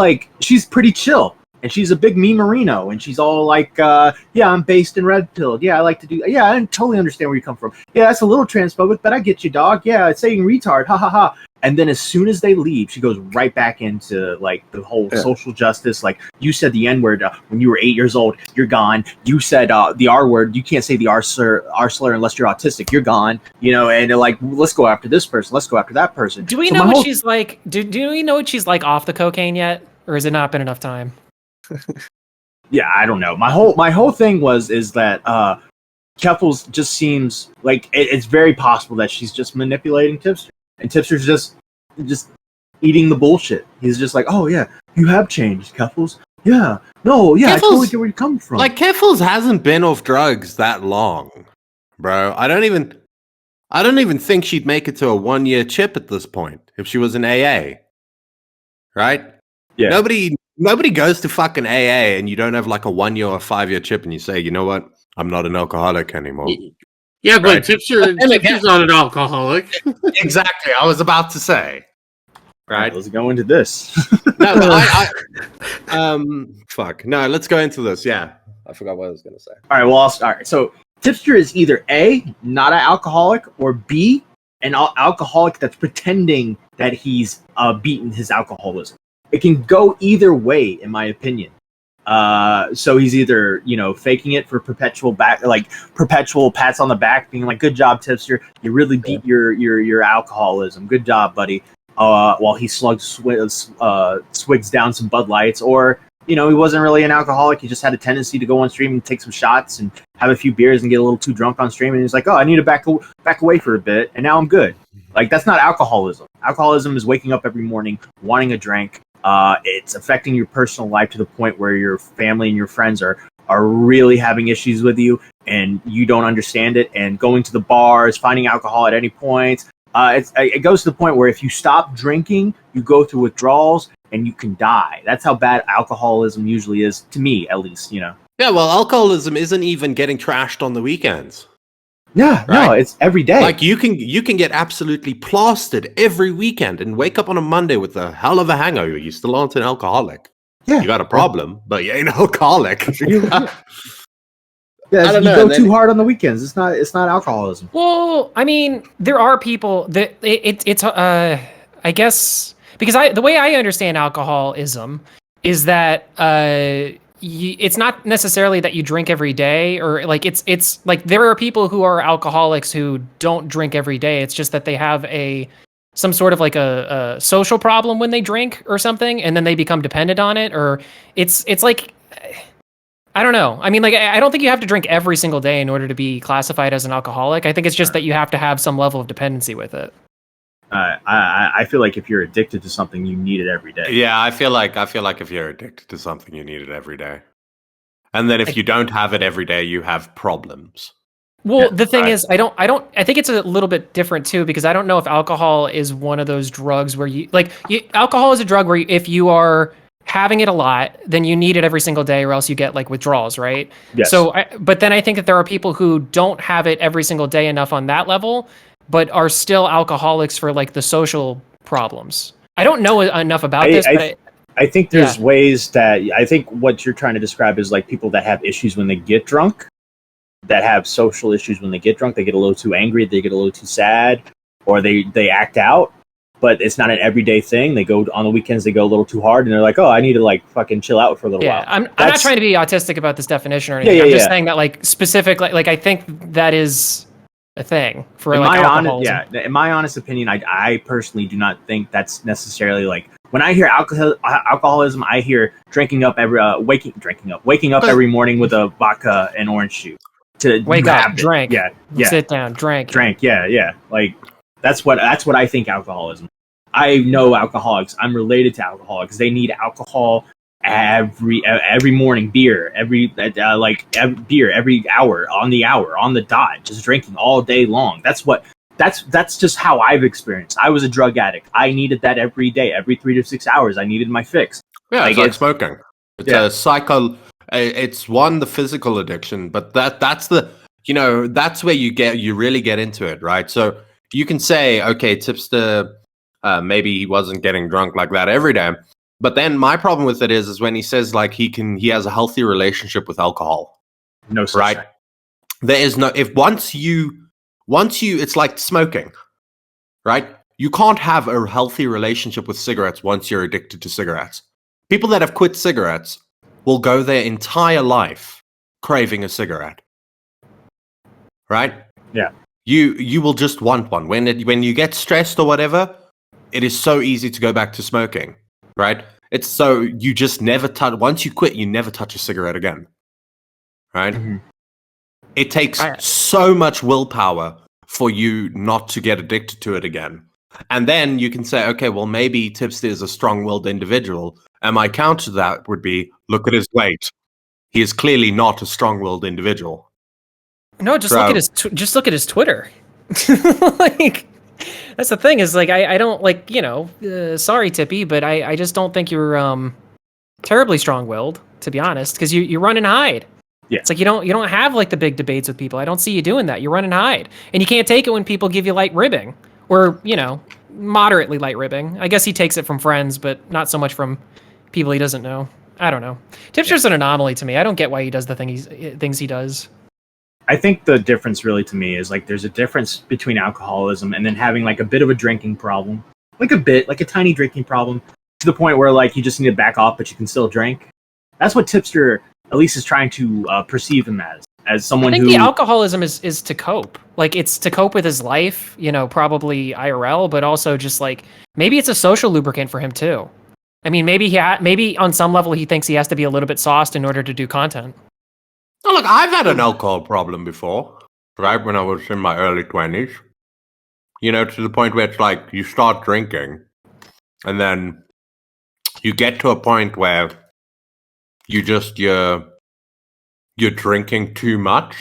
pretty chill, and she's a big memerino, and she's all like, yeah, I'm based in Red Pill, yeah, I like to do, yeah, I totally understand where you come from, yeah, that's a little transphobic, but I get you, dog, yeah, it's saying retard, ha ha ha. And then as soon as they leave, she goes right back into like the whole social justice. Like, you said the N word when you were 8 years old, you're gone. You said the R word, you can't say the R slur unless you're autistic, you're gone. You know, and they're like, let's go after this person, let's go after that person. Do we know what she's like? Do we know what she's like off the cocaine yet, or has it not been enough time? Yeah, I don't know. My whole thing is that Keffels just seems like it's very possible that she's just manipulating Tipster. And Tipster's just eating the bullshit. He's just like, oh yeah, you have changed, Keffels. Yeah, no, yeah, I totally get where you're coming from. Like, Keffels hasn't been off drugs that long, bro. I don't even think she'd make it to a 1-year chip at this point if she was in AA, right? Yeah. Nobody goes to fucking AA and you don't have like a 1-year or 5-year chip and you say, you know what, I'm not an alcoholic anymore. Yeah, but right. Tipster's not an alcoholic. Exactly. I was about to say. Right. Let's go into this. Fuck. No, let's go into this. Yeah. I forgot what I was going to say. All right. Well, all right. So Tipster is either A, not an alcoholic, or B, an alcoholic that's pretending that he's beaten his alcoholism. It can go either way, in my opinion. So he's either, faking it for perpetual pats on the back, being like, good job, Tipster. You really beat your alcoholism. Good job, buddy. While he swigs down some Bud Lights, or, he wasn't really an alcoholic. He just had a tendency to go on stream and take some shots and have a few beers and get a little too drunk on stream. And he's like, oh, I need to back away for a bit. And now I'm good. Like, that's not alcoholism. Alcoholism is waking up every morning, wanting a drink. It's affecting your personal life to the point where your family and your friends are really having issues with you and you don't understand it, and going to the bars, finding alcohol at any point. It goes to the point where if you stop drinking, you go through withdrawals and you can die. That's how bad alcoholism usually is, to me, at least, Yeah, well, alcoholism isn't even getting trashed on the weekends. Yeah, right? No, it's every day. Like, you can get absolutely plastered every weekend and wake up on a Monday with a hell of a hangover. You still aren't an alcoholic. Yeah. You got a problem, but you ain't an alcoholic. Yeah, you go too hard on the weekends. It's not alcoholism. Well, I mean, there are people that it's I guess, because the way I understand alcoholism is that it's not necessarily that you drink every day, or like it's like there are people who are alcoholics who don't drink every day. It's just that they have some sort of like a social problem when they drink or something, and then they become dependent on it, or it's like, I don't know. I mean, like, I don't think you have to drink every single day in order to be classified as an alcoholic. I think it's just that you have to have some level of dependency with it. I feel like if you're addicted to something, you need it every day. Yeah, I feel like if you're addicted to something, you need it every day. And then if you don't have it every day, you have problems. Well, the thing is, I think it's a little bit different too, because I don't know if alcohol is one of those drugs where alcohol is a drug where if you are having it a lot, then you need it every single day, or else you get like withdrawals, right? Yes. So, but then I think that there are people who don't have it every single day enough on that level, but are still alcoholics for like the social problems. I don't know enough about this, but I think there's ways that I think what you're trying to describe is like people that have issues when they get drunk, that have social issues when they get drunk. They get a little too angry, they get a little too sad, or they act out. But it's not an everyday thing. They go on the weekends, they go a little too hard, and they're like, "Oh, I need to like fucking chill out for a little while." I'm not trying to be autistic about this definition or anything. I'm just saying that like specific, like I think that is a thing for in like alcoholism. In my honest opinion, I personally do not think that's necessarily like when I hear alcoholism, I hear waking up every morning with a vodka and orange juice to wake up, drink, sit down, drink, yeah. Like that's what I think alcoholism. I know alcoholics. I'm related to alcoholics. They need alcohol every morning, beer every hour, on the dot, just drinking all day long. That's what that's just how I've experienced. I was a drug addict. I needed that every day, every 3 to 6 hours. I needed my fix. Yeah, it's like smoking. It's Yeah. a it's the physical addiction, but that's the, that's where you really get into it, right? So you can say, okay, Tipster, maybe he wasn't getting drunk like that every day. But then my problem with it is when he says like he has a healthy relationship with alcohol. No such right? thing. There is no, if once you, it's like smoking, right? You can't have a healthy relationship with cigarettes once you're addicted to cigarettes. People that have quit cigarettes will go their entire life craving a cigarette, right? Yeah. You will just want one. When you get stressed or whatever, it is so easy to go back to smoking, right? It's so you just never touch. Once you quit, you never touch a cigarette again, right? Mm-hmm. It takes so much willpower for you not to get addicted to it again. And then you can say, okay, well, maybe Tipster is a strong-willed individual. And my counter to that would be, look at his weight. He is clearly not a strong-willed individual. No, just look at his Twitter. Like, that's the thing is like I don't like, sorry Tippy, but I just don't think you're terribly strong-willed, to be honest, because you run and hide. Yeah. It's like you don't have like the big debates with people. I don't see you doing that. You run and hide. And you can't take it when people give you light ribbing or, moderately light ribbing. I guess he takes it from friends, but not so much from people he doesn't know. I don't know. Tipster's an anomaly to me. I don't get why he does the things he does. I think the difference really to me is like there's a difference between alcoholism and then having like a bit of a drinking problem. Like a tiny drinking problem to the point where like you just need to back off, but you can still drink. That's what Tipster at least is trying to perceive him as someone who... I think the alcoholism is to cope. Like, it's to cope with his life, probably IRL, but also just, like, maybe it's a social lubricant for him, too. I mean, maybe on some level he thinks he has to be a little bit sauced in order to do content. Oh, look, I've had an alcohol problem before, right, when I was in my early 20s. To the point where it's like, you start drinking, and then you get to a point where you're drinking too much,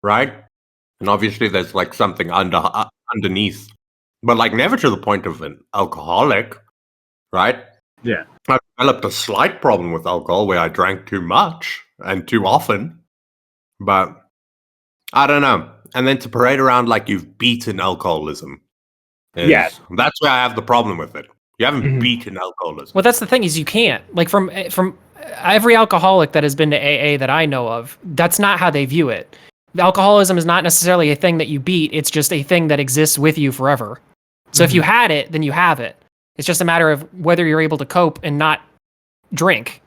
right? And obviously there's like something underneath, but like never to the point of an alcoholic, right? Yeah. I developed a slight problem with alcohol where I drank too much and too often, but I don't know. And then to parade around like you've beaten alcoholism, that's where I have the problem with it. You haven't beaten alcoholism. Well, that's the thing is you can't. Like from every alcoholic that has been to AA that I know of, that's not how they view it. Alcoholism is not necessarily a thing that you beat. It's just a thing that exists with you forever. So if you had it, then you have it. It's just a matter of whether you're able to cope and not drink,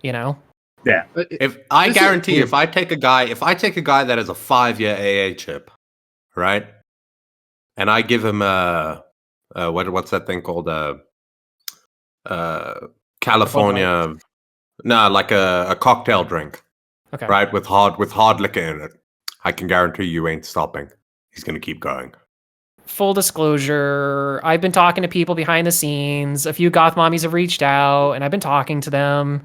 Yeah. If I guarantee if I take a guy that has a 5-year AA chip, right? And I give him what's that thing called? California, like a cocktail drink, okay, right? With hard liquor in it. I can guarantee you ain't stopping. He's gonna keep going. Full disclosure, I've been talking to people behind the scenes. A few goth mommies have reached out, and I've been talking to them.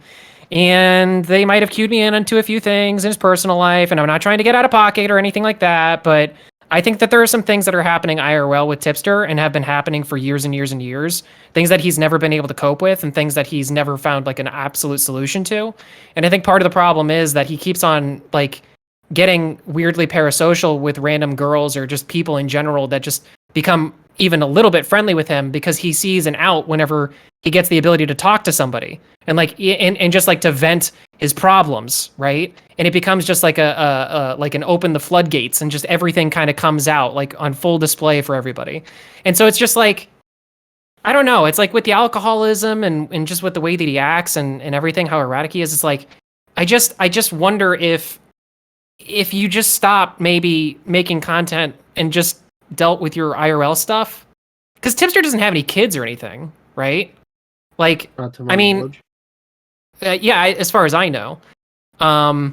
And they might have cued me in onto a few things in his personal life, and I'm not trying to get out of pocket or anything like that, but I think that there are some things that are happening IRL with Tipster and have been happening for years and years and years. Things that he's never been able to cope with and things that he's never found like an absolute solution to. And I think part of the problem is that he keeps on like getting weirdly parasocial with random girls or just people in general that just become even a little bit friendly with him because he sees an out whenever he gets the ability to talk to somebody and like and just like to vent his problems, right? And it becomes just like a like an open the floodgates and just everything kind of comes out like on full display for everybody. And so it's just like, I don't know, it's like with the alcoholism and just with the way that he acts and everything, how erratic he is, it's like I just wonder if you just stop maybe making content and just dealt with your IRL stuff, because Tipster doesn't have any kids or anything, right? Like, I mean, as far as I know, I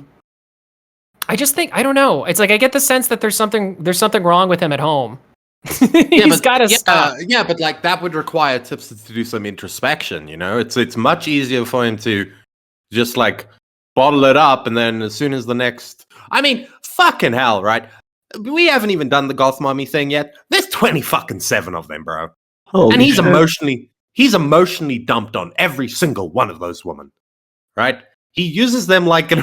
just think, I don't know. It's like I get the sense that there's something wrong with him at home. He's got to stop. Yeah, but like that would require Tipster to do some introspection. It's much easier for him to just like bottle it up, and then as soon as fucking hell, right? We haven't even done the goth mommy thing yet. There's 27 of them, bro. Holy And he's shit. emotionally dumped on every single one of those women, right? He uses them like he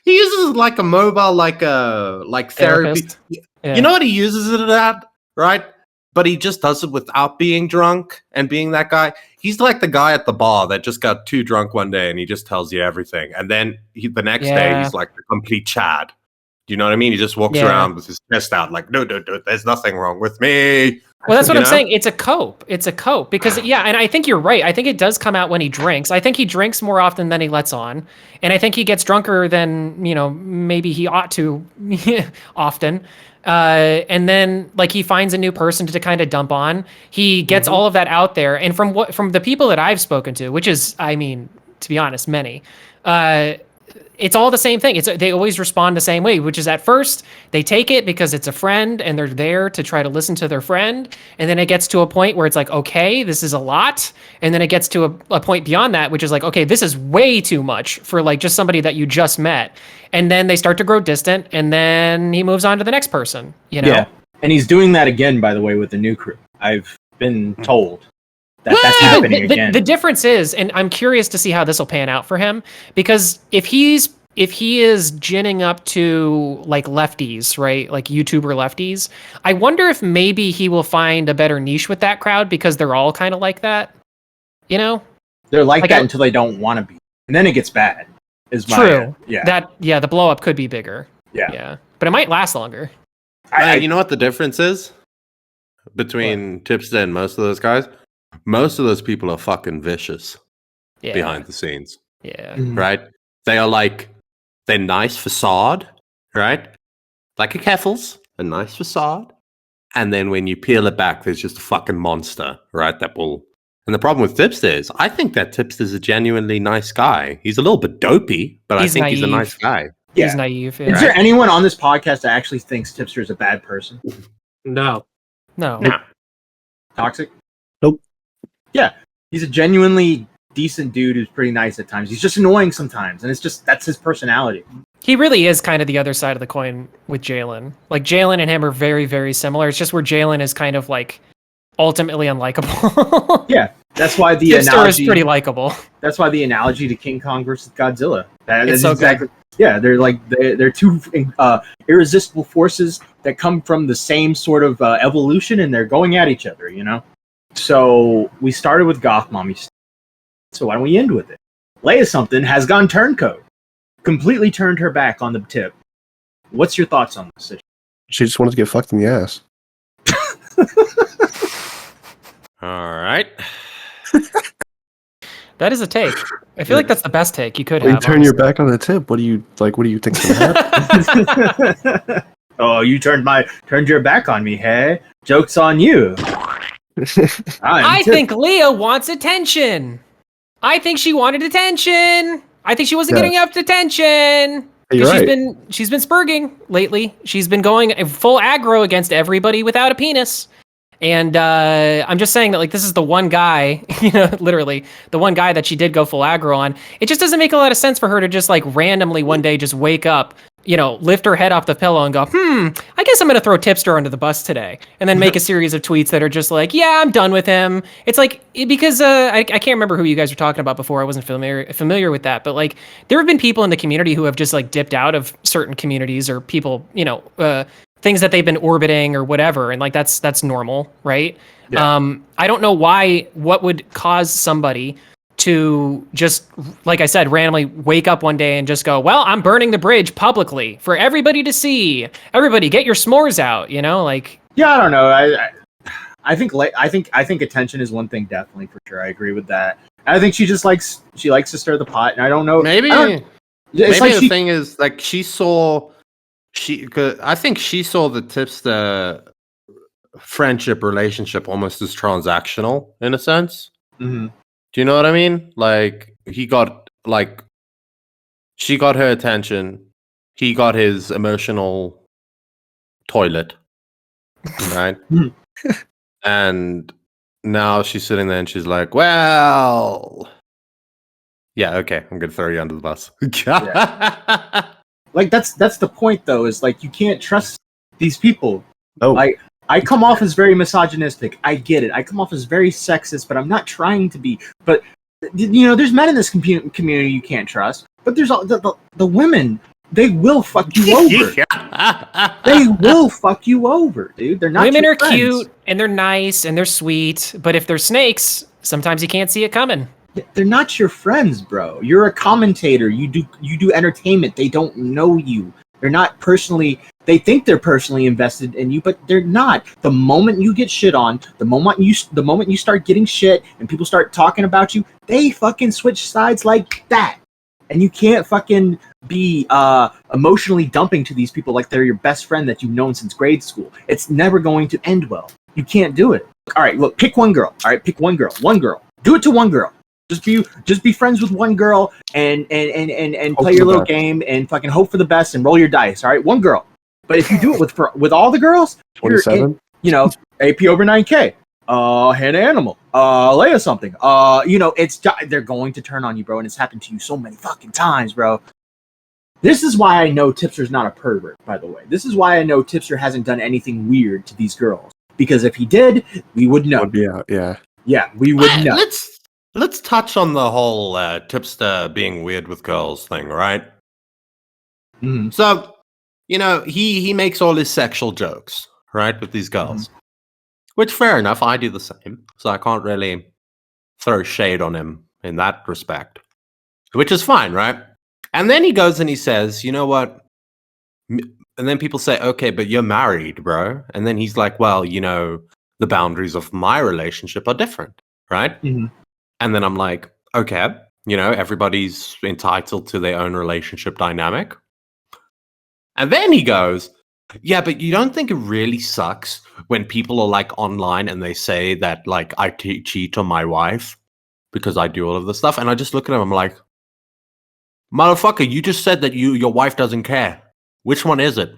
uses it like a mobile, like therapy. Therapist. Yeah. You know what he uses it at, right? But he just does it without being drunk and being that guy. He's like the guy at the bar that just got too drunk one day and he just tells you everything, and then the next day Yeah. he's like the complete Chad. Do you know what I mean? He just walks Yeah. around with his chest out, like, no, there's nothing wrong with me. Well, that's what You I'm know? saying. It's a cope. It's a cope because and I think you're right. I think it does come out when he drinks. I think he drinks more often than he lets on, and I think he gets drunker than maybe he ought to often. And then like he finds a new person to kind of dump on. He gets all of that out there, and from the people that I've spoken to, which is, I mean, to be honest, many. It's all the same thing. They always respond the same way, which is at first they take it because it's a friend and they're there to try to listen to their friend. And then it gets to a point where it's like, okay, this is a lot. And then it gets to a point beyond that, which is like, okay, this is way too much for like just somebody that you just met. And then they start to grow distant and then he moves on to the next person, Yeah. And he's doing that again, by the way, with the new crew. I've been told that's happening again. The difference is, and I'm curious to see how this will pan out for him, because if he is ginning up to like lefties, right, like YouTuber lefties, I wonder if maybe he will find a better niche with that crowd because they're all kind of like that, They're like that until they don't want to be, and then it gets bad. Is my true. Yeah. The blow up could be bigger. Yeah, but it might last longer. You know what the difference is between Tipster and most of those guys? Most of those people are fucking vicious behind the scenes. Yeah. Right? They're nice facade, right? Like a Keffels, a nice facade. And then when you peel it back, there's just a fucking monster, right? And the problem with Tipster is, I think that Tipster's a genuinely nice guy. He's a little bit dopey, but I think he's a nice guy. Yeah. He's naive. Is there anyone on this podcast that actually thinks Tipster is a bad person? No. Toxic? Nope. Yeah. He's a genuinely decent dude who's pretty nice at times. He's just annoying sometimes, and that's his personality. He really is kind of the other side of the coin with Jalen. Like Jalen and him are very, very similar. It's just where Jalen is kind of like ultimately unlikable. Yeah, that's why the Tipster analogy is pretty likable. That's why the analogy to King Kong versus Godzilla. It's so exactly. Yeah, they're two irresistible forces that come from the same sort of evolution, and they're going at each other. So we started with Goth Mommy. So why don't we end with it? Leia something has gone turncoat. Completely turned her back on the tip. What's your thoughts on this situation? She just wanted to get fucked in the ass. All right. That is a take. I feel like that's the best take you could When have. you turn your back on the tip, what do you think's gonna happen? Oh, you turned your back on me, hey? Joke's on you. I think Leah wants attention. I think she wanted attention. I think she wasn't getting enough attention. You're right. She's been spurging lately. She's been going full aggro against everybody without a penis. And I'm just saying that like this is the one guy, literally the one guy that she did go full aggro on. It just doesn't make a lot of sense for her to just like randomly one day just wake up, lift her head off the pillow and go, I guess I'm going to throw Tipster under the bus today. And then make a series of tweets that are just like, yeah, I'm done with him. It's like, because I can't remember who you guys were talking about before. I wasn't familiar with that. But like, there have been people in the community who have just like dipped out of certain communities or people, things that they've been orbiting or whatever. And like, that's normal, right? Yeah. I don't know what would cause somebody to just, like I said, randomly wake up one day and just go, well, I'm burning the bridge publicly for everybody to see. Everybody get your s'mores out, like. Yeah, I don't know. I think attention is one thing, definitely, for sure. I agree with that. And I think she likes to stir the pot, and I don't know. The thing is, like, I think she saw the Tipster friendship relationship almost as transactional in a sense. Mm-hmm. Do you know what I mean? Like she got her attention, he got his emotional toilet, right? And now she's sitting there and she's like, well, yeah, okay, I'm gonna throw you under the bus. Like that's the point though, is like you can't trust these people. Oh. Like I come off as very misogynistic. I get it. I come off as very sexist, but I'm not trying to be. But there's men in this community you can't trust. But there's the women. They will fuck you over. They will fuck you over, dude. They're not. Women are friends. cute and they're nice and they're sweet, but if they're snakes, sometimes you can't see it coming. They're not your friends, bro. You're a commentator. You do entertainment. They don't know you. They're not personally. They think they're personally invested in you, but they're not. The moment you get shit on, the moment you start getting shit and people start talking about you, they fucking switch sides like that. And you can't fucking be emotionally dumping to these people like they're your best friend that you've known since grade school. It's never going to end well. You can't do it. All right, look, pick one girl. All right, pick one girl. One girl. Do it to one girl. Just be friends with one girl and play your little game and fucking hope for the best and roll your dice. All right, one girl. But if you do it with all the girls, 27. AP over 9K. Hannah Animal. Leia something. They're going to turn on you, bro, and it's happened to you so many fucking times, bro. This is why I know Tipster's not a pervert, by the way. This is why I know Tipster hasn't done anything weird to these girls. Because if he did, we would know. Would be out, yeah. Yeah, we would know. Let's touch on the whole Tipster being weird with girls thing, right? Mm-hmm. So, he makes all his sexual jokes, right, with these girls. Mm-hmm. Which, fair enough, I do the same. So I can't really throw shade on him in that respect. Which is fine, right? And then he goes and he says, you know what? And then people say, okay, but you're married, bro. And then he's like, well, the boundaries of my relationship are different, right? Mm-hmm. And then I'm like, okay, everybody's entitled to their own relationship dynamic. And then he goes, yeah, but you don't think it really sucks when people are like online and they say that like I cheat on my wife because I do all of this stuff? And I just look at him, I'm like, motherfucker, you just said that your wife doesn't care. Which one is it?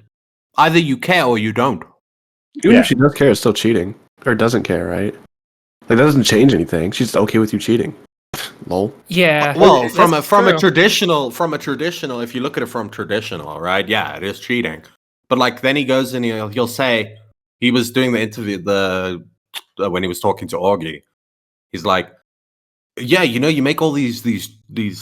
Either you care or you don't. Even if she does care, it's still cheating. Or doesn't care, right? Like, that doesn't change anything. She's okay with you cheating. Lol. Yeah. Well, from a traditional, if you look at it from traditional, right? Yeah, it is cheating. But like, then he goes and he'll say, he was doing the interview when he was talking to Augie. He's like, yeah, you make all these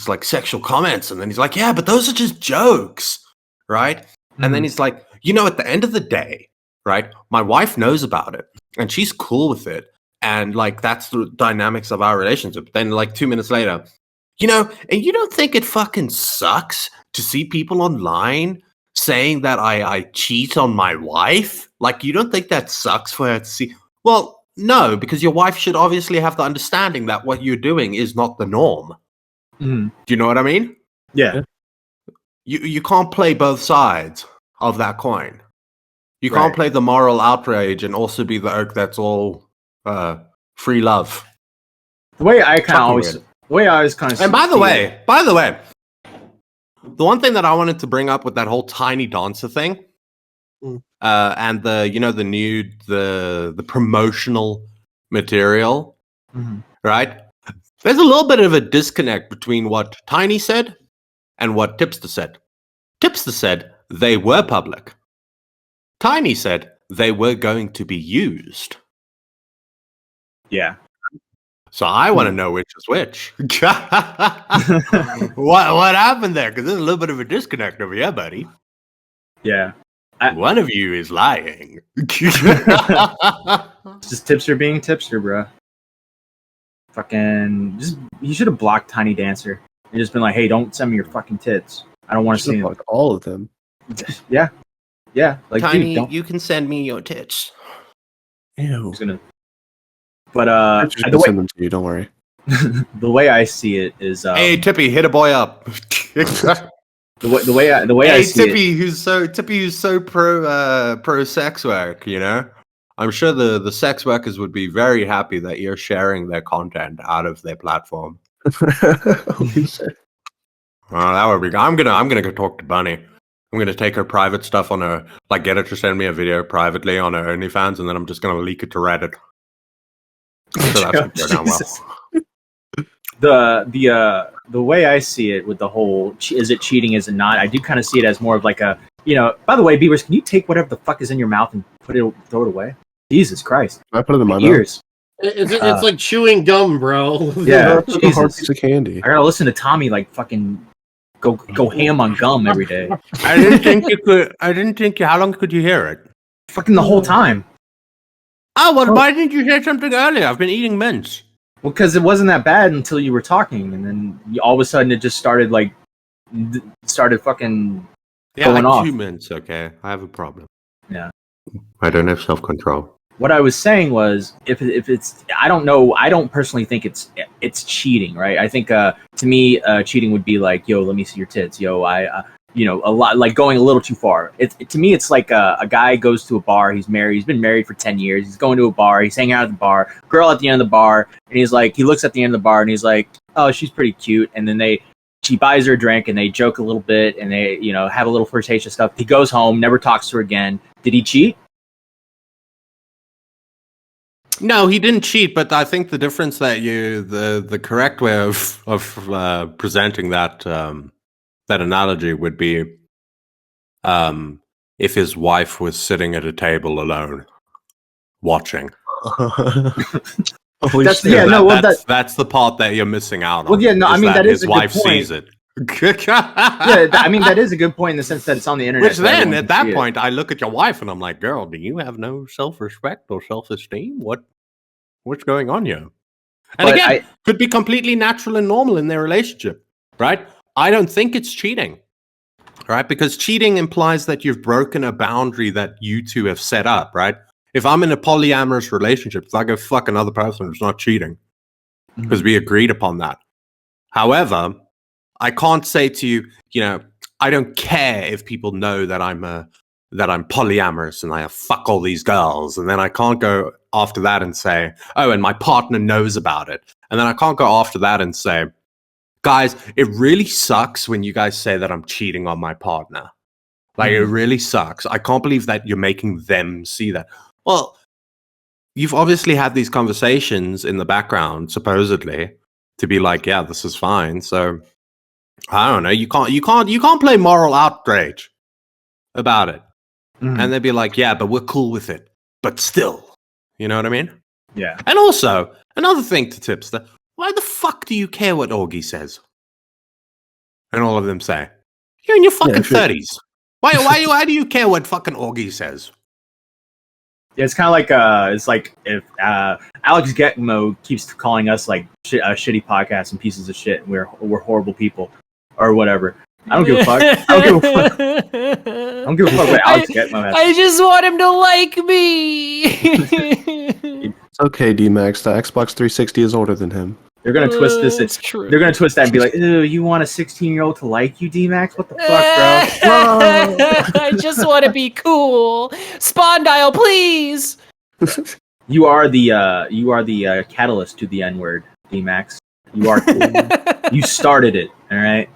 like sexual comments, and then he's like, yeah, but those are just jokes, right? Mm-hmm. And then he's like, at the end of the day, right? My wife knows about it, and she's cool with it. And like, that's the dynamics of our relationship. Then like 2 minutes later, and you don't think it fucking sucks to see people online saying that I cheat on my wife? Like, you don't think that sucks for her to see? Well, no, because your wife should obviously have the understanding that what you're doing is not the norm. Mm-hmm. Do you know what I mean? Yeah. You can't play both sides of that coin. You can't play the moral outrage and also be the oak that's all free love. The way I always kind of. And by the way, the one thing that I wanted to bring up with that whole tiny dancer thing, and the promotional material, right? There's a little bit of a disconnect between what Tiny said and what Tipster said. Tipster said they were public. Tiny said they were going to be used. Yeah. So I want to know which is which. What happened there? Because there's a little bit of a disconnect over here, buddy. Yeah. One of you is lying. It's just Tipster being Tipster, bro. Fucking, you should have blocked Tiny Dancer and just been like, hey, don't send me your fucking tits. I don't want to see them. All of them. Yeah. Like, Tiny, dude, you can send me your tits. Ew. But I'm just gonna send them to you. Don't worry. The way I see it is, hey Tippy, hit a boy up. the way I see Tippy, it. Tippy, who's so pro sex work. I'm sure the sex workers would be very happy that you're sharing their content out of their platform. Holy shit. That would be. I'm gonna go talk to Bunny. I'm gonna take her private stuff on her, like get her to send me a video privately on her OnlyFans, and then I'm just gonna leak it to Reddit. So that's go down well. The way I see it with the whole is it cheating, is it not? I do kind of see it as more of like a, by the way, Beavers, can you take whatever the fuck is in your mouth and throw it away? Jesus Christ. I put it in my mouth. Ears. It's like chewing gum, bro. Yeah, It's like a hard Jesus. piece of candy. I gotta listen to Tommy like fucking go ham on gum every day. I didn't think you could. I didn't think. How long could you hear it? Fucking the whole time. Oh, well, why didn't you say something earlier? I've been eating mints. Well, because it wasn't that bad until you were talking, and then all of a sudden it just started fucking Yeah, going like off. 2 mints. Okay, I have a problem. Yeah. I don't have self-control. What I was saying was, if it's, I don't know, I don't personally think it's cheating, right? I think to me, cheating would be like, yo, let me see your tits, yo, a lot, like going a little too far. To me, it's like a guy goes to a bar, he's married, he's been married for 10 years, he's going to a bar, he's hanging out at the bar, girl at the end of the bar, and he looks at the end of the bar and he's like, oh, she's pretty cute, and then she buys her a drink and they joke a little bit and they, have a little flirtatious stuff. He goes home, never talks to her again. Did he cheat? No, he didn't cheat, but I think the difference that the correct way of presenting that that analogy would be if his wife was sitting at a table alone, watching. That's the part that you're missing out on. Well, yeah, no, I mean that is his wife sees it. Yeah, I mean that is a good point in the sense that it's on the internet. Which then, at that point, I look at your wife and I'm like, "Girl, do you have no self-respect or self-esteem? What's going on here?" And again, could be completely natural and normal in their relationship, right? I don't think it's cheating, right? Because cheating implies that you've broken a boundary that you two have set up, right? If I'm in a polyamorous relationship, if I go fuck another person, it's not cheating because we agreed upon that. However, I can't say to you, I don't care if people know that I'm polyamorous and I fuck all these girls, and then I can't go after that and say, oh, and my partner knows about it, and then I can't go after that and say, guys, it really sucks when you guys say that I'm cheating on my partner. Like, it really sucks. I can't believe that you're making them see that. Well, you've obviously had these conversations in the background, supposedly, to be like, yeah, this is fine. So I don't know. You can't play moral outrage about it. And they'd be like, yeah, but we're cool with it. But still, you know what I mean? Yeah. And also, another thing to Tipster, why the fuck do you care what Augie says? And all of them say, you're in your fucking 30s. Why do you care what fucking Augie says? Yeah, it's kind of like it's like if Alex Getmo keeps calling us like shitty podcasts and pieces of shit, and we're horrible people or whatever. I don't give a fuck. I don't give a fuck. I don't give a fuck what Alex Getmo has. I just want him to like me. It's okay, d.max. The Xbox 360 is older than him. They're gonna twist this. It's true. They're gonna twist that and be like, "Ew, you want a 16-year-old to like you, d.max? What the fuck, bro?" I just want to be cool. Spawn dial, please. You are the catalyst to the N-word, d.max. You are cool. You started it, all right?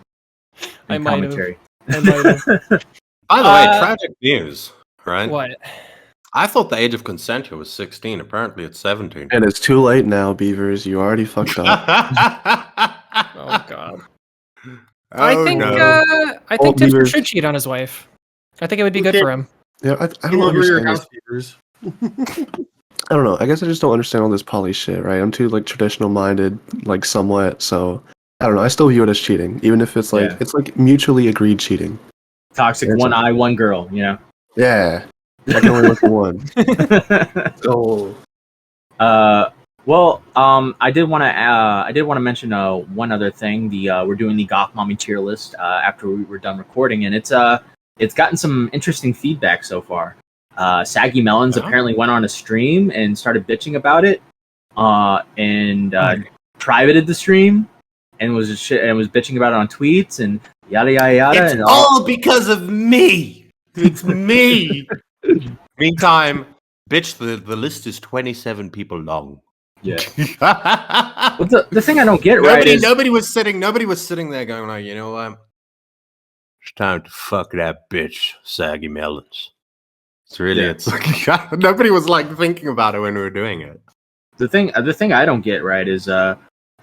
I might have. By the way, tragic news, right? What? I thought the age of consent here was 16. Apparently, it's 17. And it's too late now, Beavers. You already fucked up. Oh God. I think Tipster Beavers. should cheat on his wife. I think it would be good for him. Yeah, I don't understand this. I don't know. I guess I just don't understand all this poly shit, right? I'm too like traditional minded, like somewhat. So I don't know. I still view it as cheating, even if it's like it's like mutually agreed cheating. Toxic one eye, one girl. You know. Yeah. I can only look at one. Oh. Well, I did want to mention one other thing. We're doing the Goth Mommy tier list after we were done recording, and it's gotten some interesting feedback so far. Saggy Melons apparently went on a stream and started bitching about it, and privated the stream and was bitching about it on tweets and yada yada yada. It's all because of me. It's me. Meantime, bitch, the list is 27 people long. Yeah. But the thing I don't get is nobody was sitting there going like, you know what? It's time to fuck that bitch, Saggy Melons. It's like nobody was like thinking about it when we were doing it. The thing I don't get is the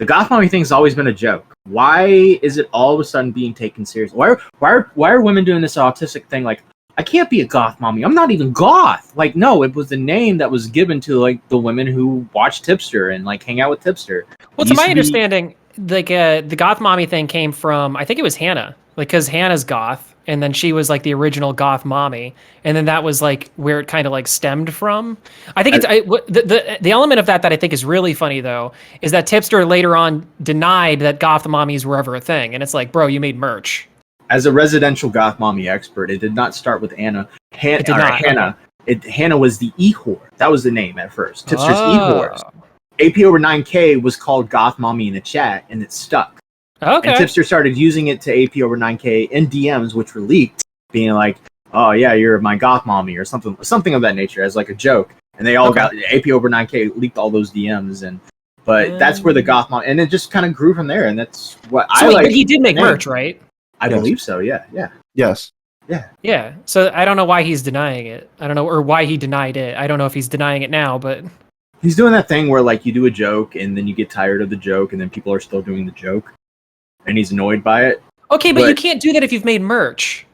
Goth Mommy thing's always been a joke. Why is it all of a sudden being taken seriously? Why are women doing this autistic thing like, I can't be a goth mommy. I'm not even goth. Like, no, it was the name that was given to like the women who watch Tipster and like hang out with Tipster. Well, to my understanding, like the goth mommy thing came from, I think it was Hannah, like because Hannah's goth, and then she was like the original goth mommy, and then that was like where it kind of like stemmed from. I think the element of that I think is really funny though is that Tipster later on denied that goth mommies were ever a thing, and it's like, bro, you made merch. As a residential goth mommy expert, it did not start with Anna. Hannah. Okay. Hannah was the e-whore. That was the name at first. Tipster's e-whores. AP over 9K was called goth mommy in the chat, and it stuck. Okay. And Tipster started using it to AP over 9K in DMs, which were leaked, being like, "Oh yeah, you're my goth mommy" or something of that nature, as like a joke. And they all got AP over 9K leaked all those DMs, but that's where the goth mom, and it just kind of grew from there. And that's what I like. But he did make merch, right? I believe so. Yeah. Yes. Yeah. So I don't know why he's denying it. I don't know, or why he denied it. I don't know if he's denying it now, but he's doing that thing where like you do a joke and then you get tired of the joke and then people are still doing the joke, and he's annoyed by it. Okay, but you can't do that if you've made merch.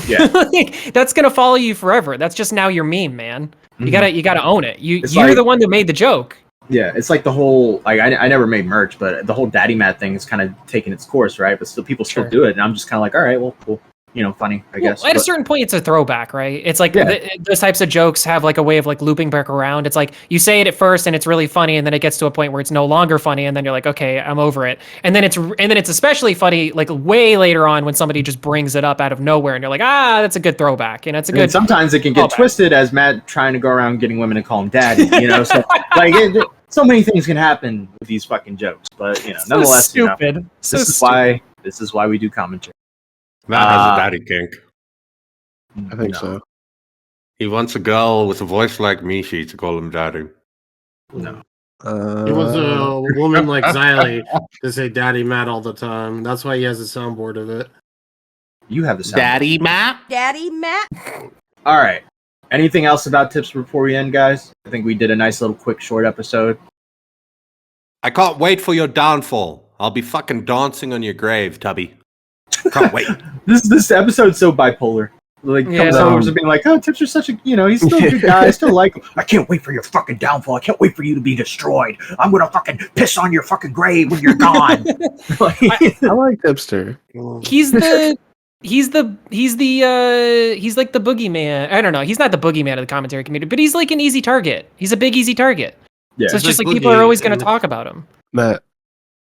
Yeah, like, that's gonna follow you forever. That's just now your meme, man. You gotta own it. You're like, the one that made the joke. Yeah, it's like the whole like I never made merch, but the whole daddy mat thing is kind of taking its course, right? But still, people still do it, and I'm just kind of like, all right, well, cool. Funny, I guess. At a certain point, it's a throwback, right? It's like those types of jokes have like a way of like looping back around. It's like you say it at first and it's really funny, and then it gets to a point where it's no longer funny, and then you're like, okay, I'm over it. And then it's especially funny like way later on when somebody just brings it up out of nowhere, and you're like, that's a good throwback. It's a good. And sometimes it can get twisted as Matt trying to go around getting women to call him daddy. So like so many things can happen with these fucking jokes, but nonetheless, stupid. This is why we do commentary. Matt has a daddy kink. I think so. He wants a girl with a voice like Mishi to call him daddy. No. He wants a woman like Xylee to say Daddy Matt all the time. That's why he has a soundboard of it. You have the soundboard. Daddy Matt? Daddy Matt? All right. Anything else about tips before we end, guys? I think we did a nice little quick short episode. I can't wait for your downfall. I'll be fucking dancing on your grave, Tubby. Can't wait. This episode's so bipolar. Like, comes over to being like, "Oh, Tipster's such a, he's still a good guy. I still like him. I can't wait for your fucking downfall. I can't wait for you to be destroyed. I'm gonna fucking piss on your fucking grave when you're gone." I like Tipster. He's like the boogeyman. I don't know. He's not the boogeyman of the commentary community, but he's like an easy target. He's a big easy target. Yeah. So it's just like people are always going to talk about him. Matt,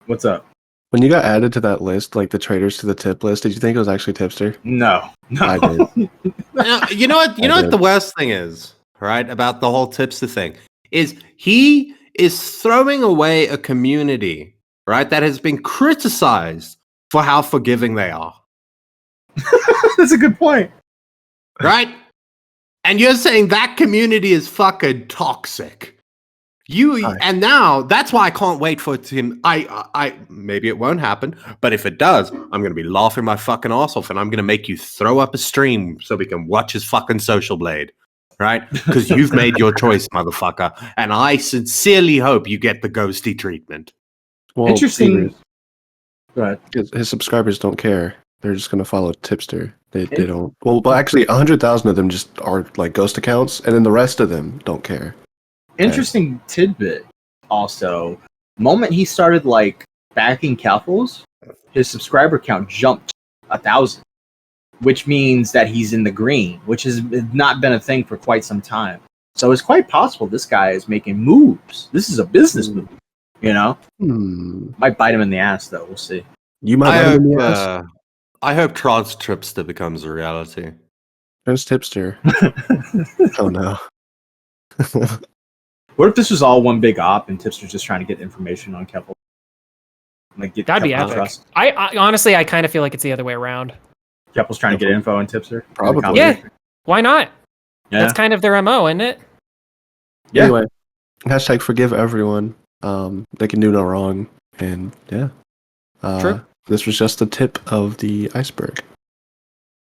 what's up? When you got added to that list, like the traders to the tip list, did you think it was actually Tipster? No. I did. You know what? You know what the worst thing is, right? About the whole Tipster thing is he is throwing away a community, right? That has been criticized for how forgiving they are. That's a good point. Right? And you're saying that community is fucking toxic. And now that's why I can't wait for him. I maybe it won't happen, but if it does, I'm gonna be laughing my fucking ass off, and I'm gonna make you throw up a stream so we can watch his fucking Social Blade, right? Because you've made your choice, motherfucker, and I sincerely hope you get the ghosty treatment. Well, interesting. Go ahead. His subscribers don't care. They're just gonna follow Tipster. They don't. Well, actually, 100,000 of them just are like ghost accounts, and then the rest of them don't care. Interesting tidbit. Also, moment he started like backing Keffels, his subscriber count jumped 1,000, which means that he's in the green, which has not been a thing for quite some time. So it's quite possible this guy is making moves. This is a business move, Might bite him in the ass, though. We'll see. You might bite him in the ass. I hope Trans Tipster becomes a reality. Trans Tipster. Oh no. What if this was all one big op and Tipster's just trying to get information on Keffel? Like, that'd be epic. Trust? I honestly, I kind of feel like it's the other way around. Keffel's trying to get info on Tipster? Probably. Yeah. Why not? Yeah. That's kind of their MO, isn't it? Yeah. Anyway, hashtag forgive everyone. They can do no wrong. And yeah. True. This was just the tip of the iceberg.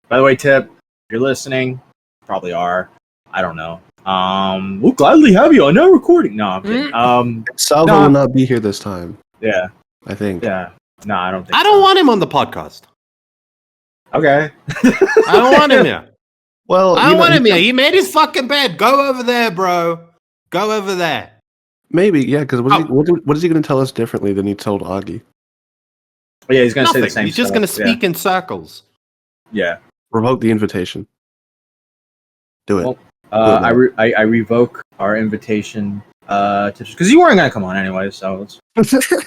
By the way, Tip, if you're listening, probably are. I don't know. We'll gladly have you on our recording. No, I'm kidding. Salvo will not be here this time. Yeah. I think. Yeah. No, I don't think I don't want him on the podcast. Okay. I don't want him here. Well, I you know, want him here. He made his fucking bed. Go over there, bro. Go over there. maybe, yeah. Because what is he going to tell us differently than he told Augie? Yeah, he's gonna say the Nothing. same. He's just stuff. going to speak in circles. Yeah. Revoke the invitation. Do it. Well, I revoke our invitation. Because you weren't gonna come on anyway. So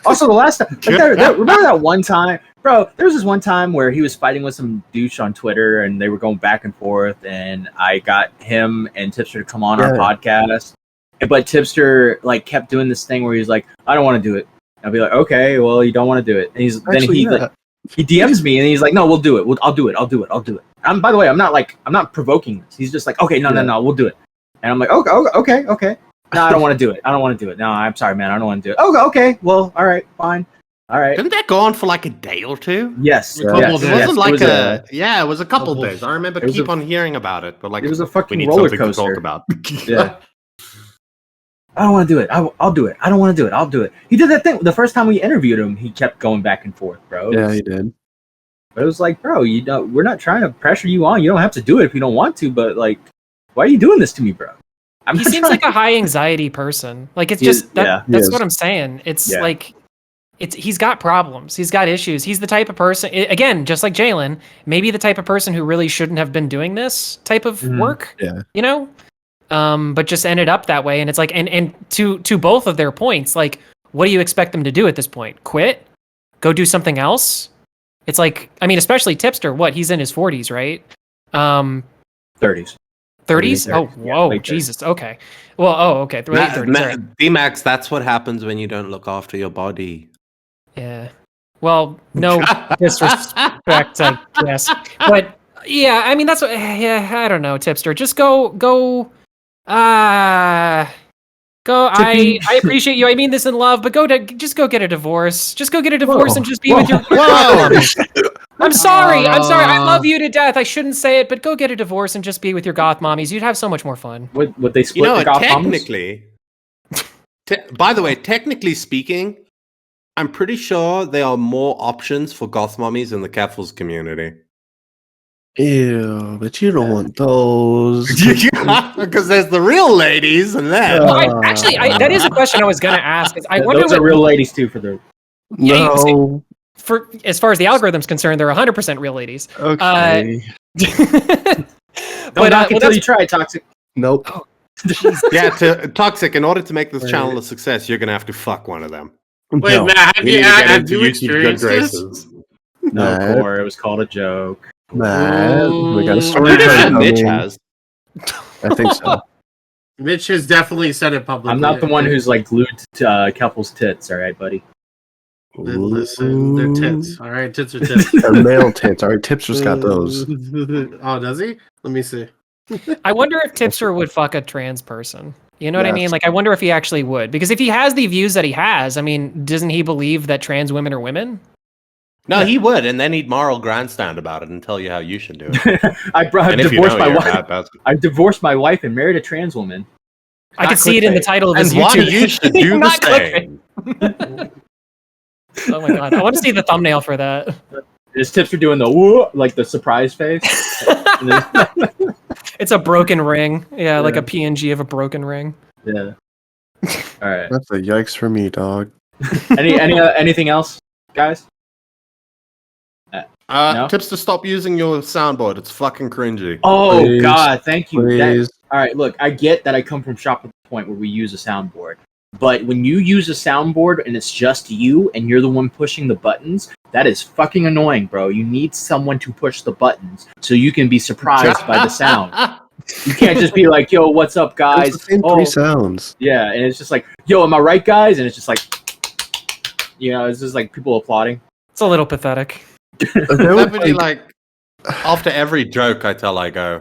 also the last time, remember that one time, bro? There was this one time where he was fighting with some douche on Twitter, and they were going back and forth, and I got him and Tipster to come on our podcast, but Tipster like kept doing this thing where he's like, "I don't want to do it." I'll be like, "Okay, well, you don't want to do it," and he DMs me and he's like, "No, we'll do it. I'll do it. By the way, I'm not provoking this. He's just like, "Okay, no, we'll do it," and I'm like, "Okay." No, I don't want to do it. No, I'm sorry, man. I don't want to do it. Oh, okay. Well, all right, fine. All right. Didn't that go on for like a day or two? Yes. A couple of days. It wasn't like it was a couple days. I remember keep on hearing about it, but like it was a we fucking need roller something coaster. to talk about. Yeah. I don't want to do it. I'll do it. I don't want to do it. I'll do it. He did that thing. The first time we interviewed him, he kept going back and forth, bro. Yeah, he did. But it was like, bro, we're not trying to pressure you on. You don't have to do it if you don't want to, but like, why are you doing this to me, bro? He seems like a high anxiety person. Like it's just that's what I'm saying. It's like he's got problems. He's got issues. He's the type of person, again, just like Jalen, maybe the type of person who really shouldn't have been doing this type of work. Yeah. You know? But just ended up that way. And it's like, and to both of their points, like, what do you expect them to do at this point? Quit? Go do something else? It's like, I mean, especially Tipster, he's in his 40s, right? 30s. 30s? Oh, whoa, Jesus. Okay. Well, okay. Late 30s. d.max, that's what happens when you don't look after your body. Yeah. Well, no disrespect, I guess. But yeah, I mean, that's what, I don't know, Tipster. Just go. I appreciate you. I mean this in love, but just go get a divorce. Just go get a divorce and just be with your. Whoa. I'm sorry. I love you to death. I shouldn't say it, but go get a divorce and just be with your goth mommies. You'd have so much more fun. Would they split the goth technically? By the way, technically speaking, I'm pretty sure there are more options for goth mommies in the Caffles community. Ew, but you don't want those. Because there's the real ladies and then. Actually, that is a question I was going to ask. I wonder those are real ladies too for the. No. For as far as the algorithm's concerned, they're 100% real ladies. Okay. Don't knock until you try it, Toxic. Nope. Oh, Toxic. In order to make this channel a success, you're gonna have to fuck one of them. Wait, No. Matt, have you experienced this? No, Matt. Core, it was called a joke. Matt, we got a I'm story. pretty sure time Mitch coming. has. I think so. Mitch has definitely said it publicly. I'm not the one who's like glued to couple's tits, all right, buddy. Listen, they're tits. All right, tits are tits. They're male tits. All right, Tipster's got those. Oh, does he? Let me see. I wonder if Tipster would fuck a trans person. You know what I mean? Like, I wonder if he actually would. Because if he has the views that he has, I mean, doesn't he believe that trans women are women? No, he would, and then he'd moral grandstand about it and tell you how you should do it. I've divorced my wife and married a trans woman. I could see it in the title of his and YouTube. why you should do the same. Oh my god, I want to see the thumbnail for that. Is Tipster doing the woo, like the surprise face? It's a broken ring. Yeah, like a PNG of a broken ring. Yeah. All right. That's a yikes for me, dog. Anything else, guys? No? Tips to stop using your soundboard. It's fucking cringy. Oh Please. God, thank you. Please. All right, look, I get that I come from Shop at the Point where we use a soundboard. But when you use a soundboard and it's just you and you're the one pushing the buttons, that is fucking annoying, bro. You need someone to push the buttons so you can be surprised by the sound. You can't just be like, yo, what's up, guys? It's the same three sounds. Yeah, and it's just like, yo, am I right, guys? And it's just like, it's just like people applauding. It's a little pathetic. Definitely like after every joke I tell, I go.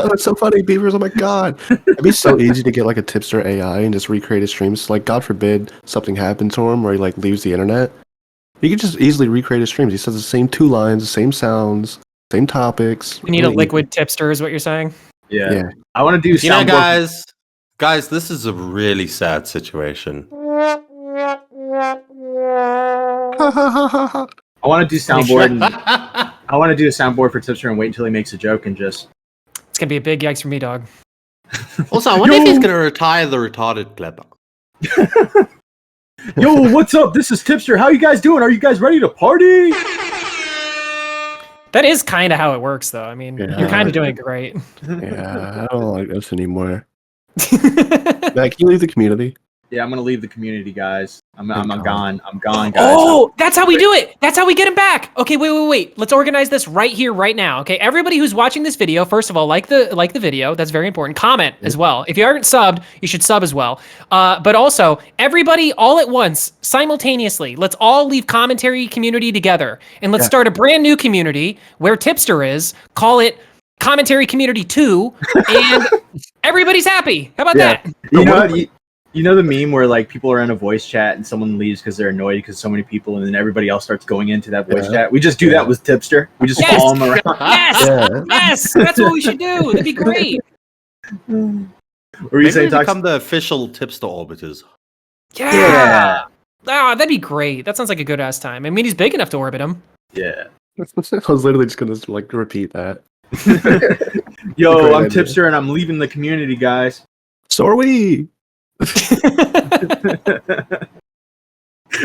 That's so funny, Beavers. Oh my god. It'd be so easy to get like a Tipster AI and just recreate his streams. Like, God forbid something happened to him where he like leaves the internet. You could just easily recreate his streams. He says the same 2 lines, the same sounds, same topics. You need a liquid Tipster, is what you're saying? Yeah. I want to do soundboard. Guys, this is a really sad situation. I want to do soundboard. I want to do a soundboard for Tipster and wait until he makes a joke and just. It's gonna be a big yikes for me, dog. Also, I wonder if he's going to retire the retarded clip. Yo, what's up? This is Tipster. How you guys doing? Are you guys ready to party? That is kind of how it works, though. I mean, you're kind of doing great. Yeah, I don't like this anymore. Matt, can you leave the community? Yeah, I'm gonna leave the community, guys. I'm gone. I'm gone, guys. Oh, that's how we do it. That's how we get him back. Okay, wait. Let's organize this right here, right now. Okay, everybody who's watching this video, first of all, like the video. That's very important. Comment as well. If you aren't subbed, you should sub as well. But also, everybody all at once, simultaneously, let's all leave commentary community together, and let's start a brand new community where Tipster is. Call it Commentary Community 2, and everybody's happy. How about that? You know the meme where like people are in a voice chat and someone leaves because they're annoyed because so many people, and then everybody else starts going into that voice chat. We just do that with Tipster. We just follow him around. Yes, that's what we should do. That'd be great. Or you say become the official Tipster orbiters. Yeah. Oh, that'd be great. That sounds like a good ass time. I mean, he's big enough to orbit him. Yeah. I was literally just gonna like repeat that. Yo, I'm Tipster and I'm leaving the community, guys. So are we.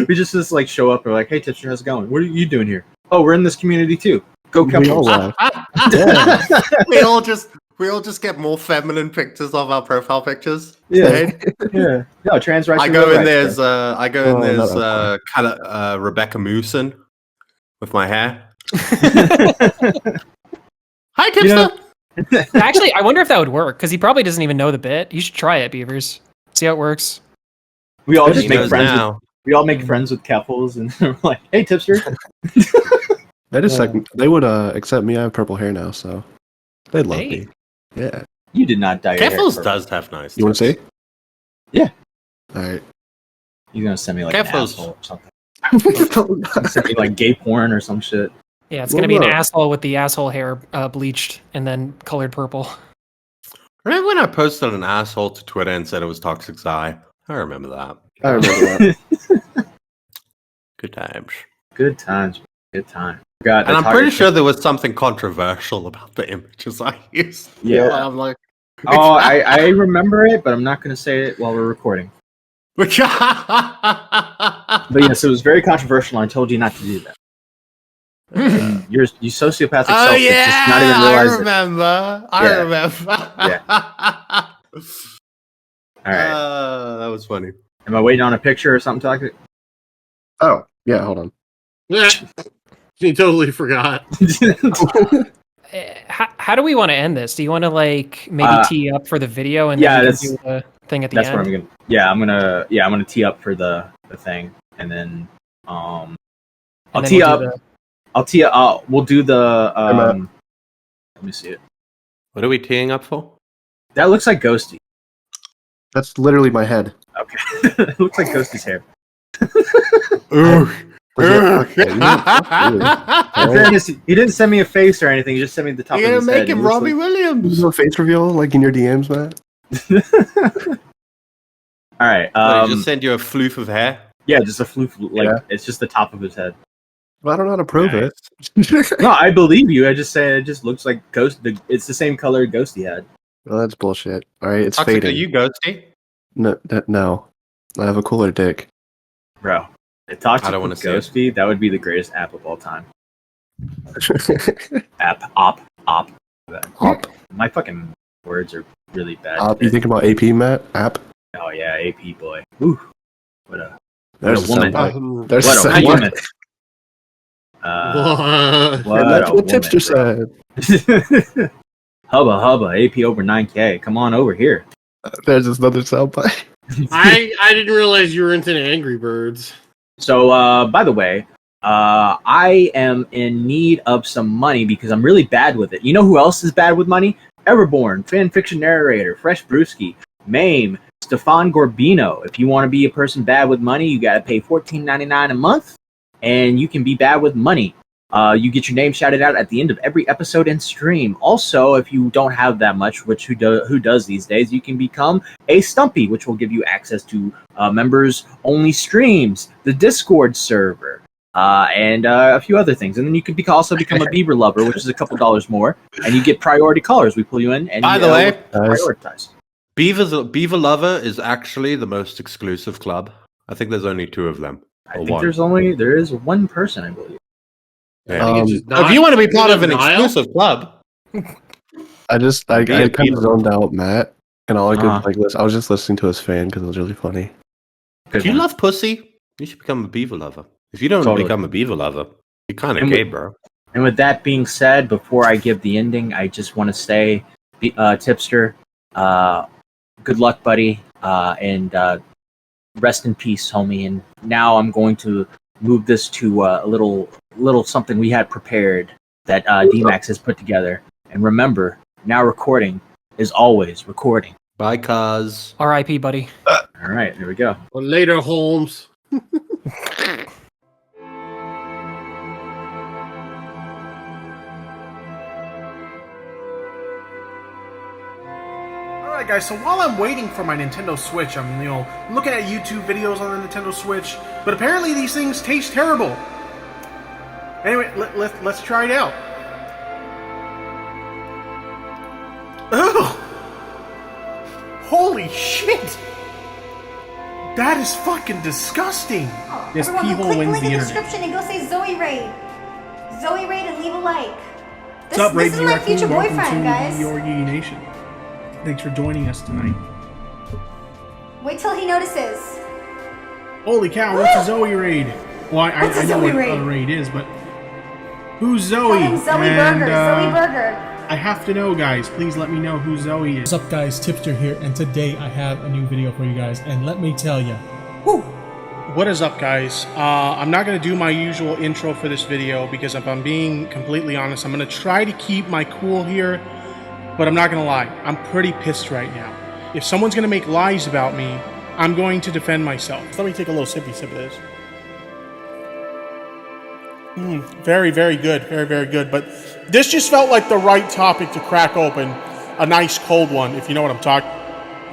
We just like show up. We're like, hey, Tipster, how's it going? What are you doing here? Oh, we're in this community too. Go couples. We all just get more feminine pictures of our profile pictures. Yeah. No, trans rights. I go in there's kind of Rebecca Mooson with my hair. Hi, Tipster. Actually, I wonder if that would work because he probably doesn't even know the bit. You should try it, Beavers. See how it works. We all just make friends. We all make friends with couples, and we're like, "Hey, Tipster." That is they would accept me. I have purple hair now, so they'd love me. Yeah. You did not dye your hair. Couples does have nice. You want to say? Yeah. All right. You're gonna send me like an asshole or something. Send me like gay porn or some shit. Yeah, it's gonna be an asshole with the asshole hair bleached and then colored purple. Remember when I posted an asshole to Twitter and said it was Toxic Zai? I remember that. I remember that. Good times. Good times. Good time. God, and I'm pretty sure there was something controversial about the images I used. Yeah. I'm like, oh, I remember it, but I'm not going to say it while we're recording. But yes, it was very controversial, and I told you not to do that. You sociopathic self just not even realize I remember. Yeah. All right. That was funny. Am I waiting on a picture or something to talk? Oh, yeah, hold on. Yeah. You totally forgot. How do we want to end this? Do you want to like maybe tee up for the video and then we can do the thing at the end? That's what I'm gonna. I'm gonna tee up for the thing, and then I'll tee up. We'll do the. Let me see it. What are we teeing up for? That looks like Ghosty. That's literally my head. Okay, it looks like Ghosty's hair. He didn't send me a face or anything. He just sent me the top of his head. You're gonna make him Robbie Williams. No face reveal, like in your DMs, Matt. All right. He just send you a floof of hair. Yeah, just a floof. It's just the top of his head. Well, I don't know how to prove it. No, I believe you. I just say it just looks like Ghost. It's the same color Ghosty had. Well, that's bullshit. All right, it's Toxic, fading. are you Ghosty? No, I have a cooler dick. Bro, if Toxic I don't want to Ghosty, that would be the greatest app of all time. Op. My fucking words are really bad. You think about AP, Matt? App? Oh yeah, AP boy. Ooh, what a woman. There's what a woman. That's what Tipster said. Hubba, AP over 9K. Come on over here. There's this another soundbite. I didn't realize you were into Angry Birds. So, by the way, I am in need of some money because I'm really bad with it. You know who else is bad with money? Everborn, fanfiction narrator, Fresh Brewski, Mame, Stefan Gorbino. If you want to be a person bad with money, you got to pay $14.99 a month, and you can be bad with money. You get your name shouted out at the end of every episode and stream. Also, if you don't have that much, which who does these days, you can become a Stumpy, which will give you access to members-only streams, the Discord server, and a few other things. And then you could also become a Bieber lover, which is a couple dollars more, and you get priority callers. We pull you in, and By the way, prioritize. Beaver Lover is actually the most exclusive club. I think there's only 2 of them. I think there is one person, I believe. Yeah. If you want to be part of an exclusive club, I Be a kind of Bieber. zoned out Matt, and all I could Uh-huh. listen. I was just listening to his fan because it was really funny. if you love pussy, you should become a Beaver Lover. If you don't Totally. become a Beaver Lover, you're kind of And gay, bro. And with that being said, before I give the ending, I just want to say, Tipster, good luck, buddy, and rest in peace, homie. And now I'm going to move this to a little something we had prepared that d.max has put together. And remember, now recording is always recording. Bye, cuz. R.I.P. buddy. All right, here we go. Well, later, Holmes. Alright guys, so while I'm waiting for my Nintendo Switch, I'm looking at YouTube videos on the Nintendo Switch, but apparently these things taste terrible. Anyway, let's try it out. Ugh! Holy shit! That is fucking disgusting! Yes, Everyone, P-hole click the wins link the in the internet. description and go say Zoe Raid. Zoe Raid and leave a like. What's up, Raid This is my Raccoon? future Welcome boyfriend, to guys. the Eulogy Nation. Thanks for joining us tonight. Wait till he notices. Holy cow, what's a Zoe Raid? Well, I What's a know Zoe what Raid? a raid is, but who's Zoe? Tell him Zoe And, Burger. Zoe Burger. I have to know, guys. Please let me know who Zoe is. What's up guys, Tipster here, and today I have a new video for you guys, and let me tell you. What is up, guys? I'm not going to do my usual intro for this video because if I'm being completely honest, I'm going to try to keep my cool here, but I'm not going to lie. I'm pretty pissed right now. If someone's going to make lies about me, I'm going to defend myself. Let me take a little sippy sip of this. Very, very good. Very, very good. But this just felt like the right topic to crack open. A nice cold one, if you know what I'm talking.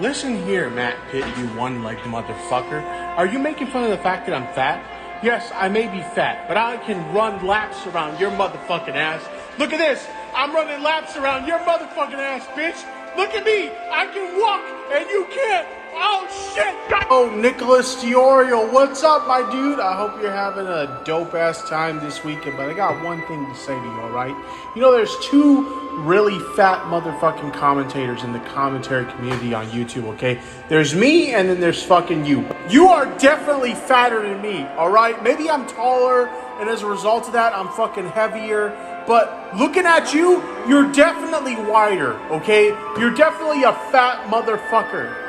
Listen here, Matt Pitt, you one-legged motherfucker. Are you making fun of the fact that I'm fat? Yes, I may be fat, but I can run laps around your motherfucking ass. Look at this. I'm running laps around your motherfucking ass, bitch. Look at me. I can walk, and you can't. Oh, shit. Oh, Nicholas Diorio, what's up, my dude? I hope you're having a dope-ass time this weekend, but I got one thing to say to you, all right? You know, there's 2 really fat motherfucking commentators in the commentary community on YouTube, okay? There's me, and then there's fucking you. You are definitely fatter than me, all right? Maybe I'm taller, and as a result of that, I'm fucking heavier. But looking at you, you're definitely wider, okay? You're definitely a fat motherfucker.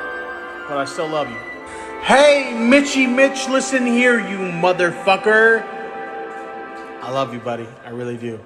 But I still love you. Hey, Mitchy Mitch, listen here, you motherfucker. I love you, buddy. I really do.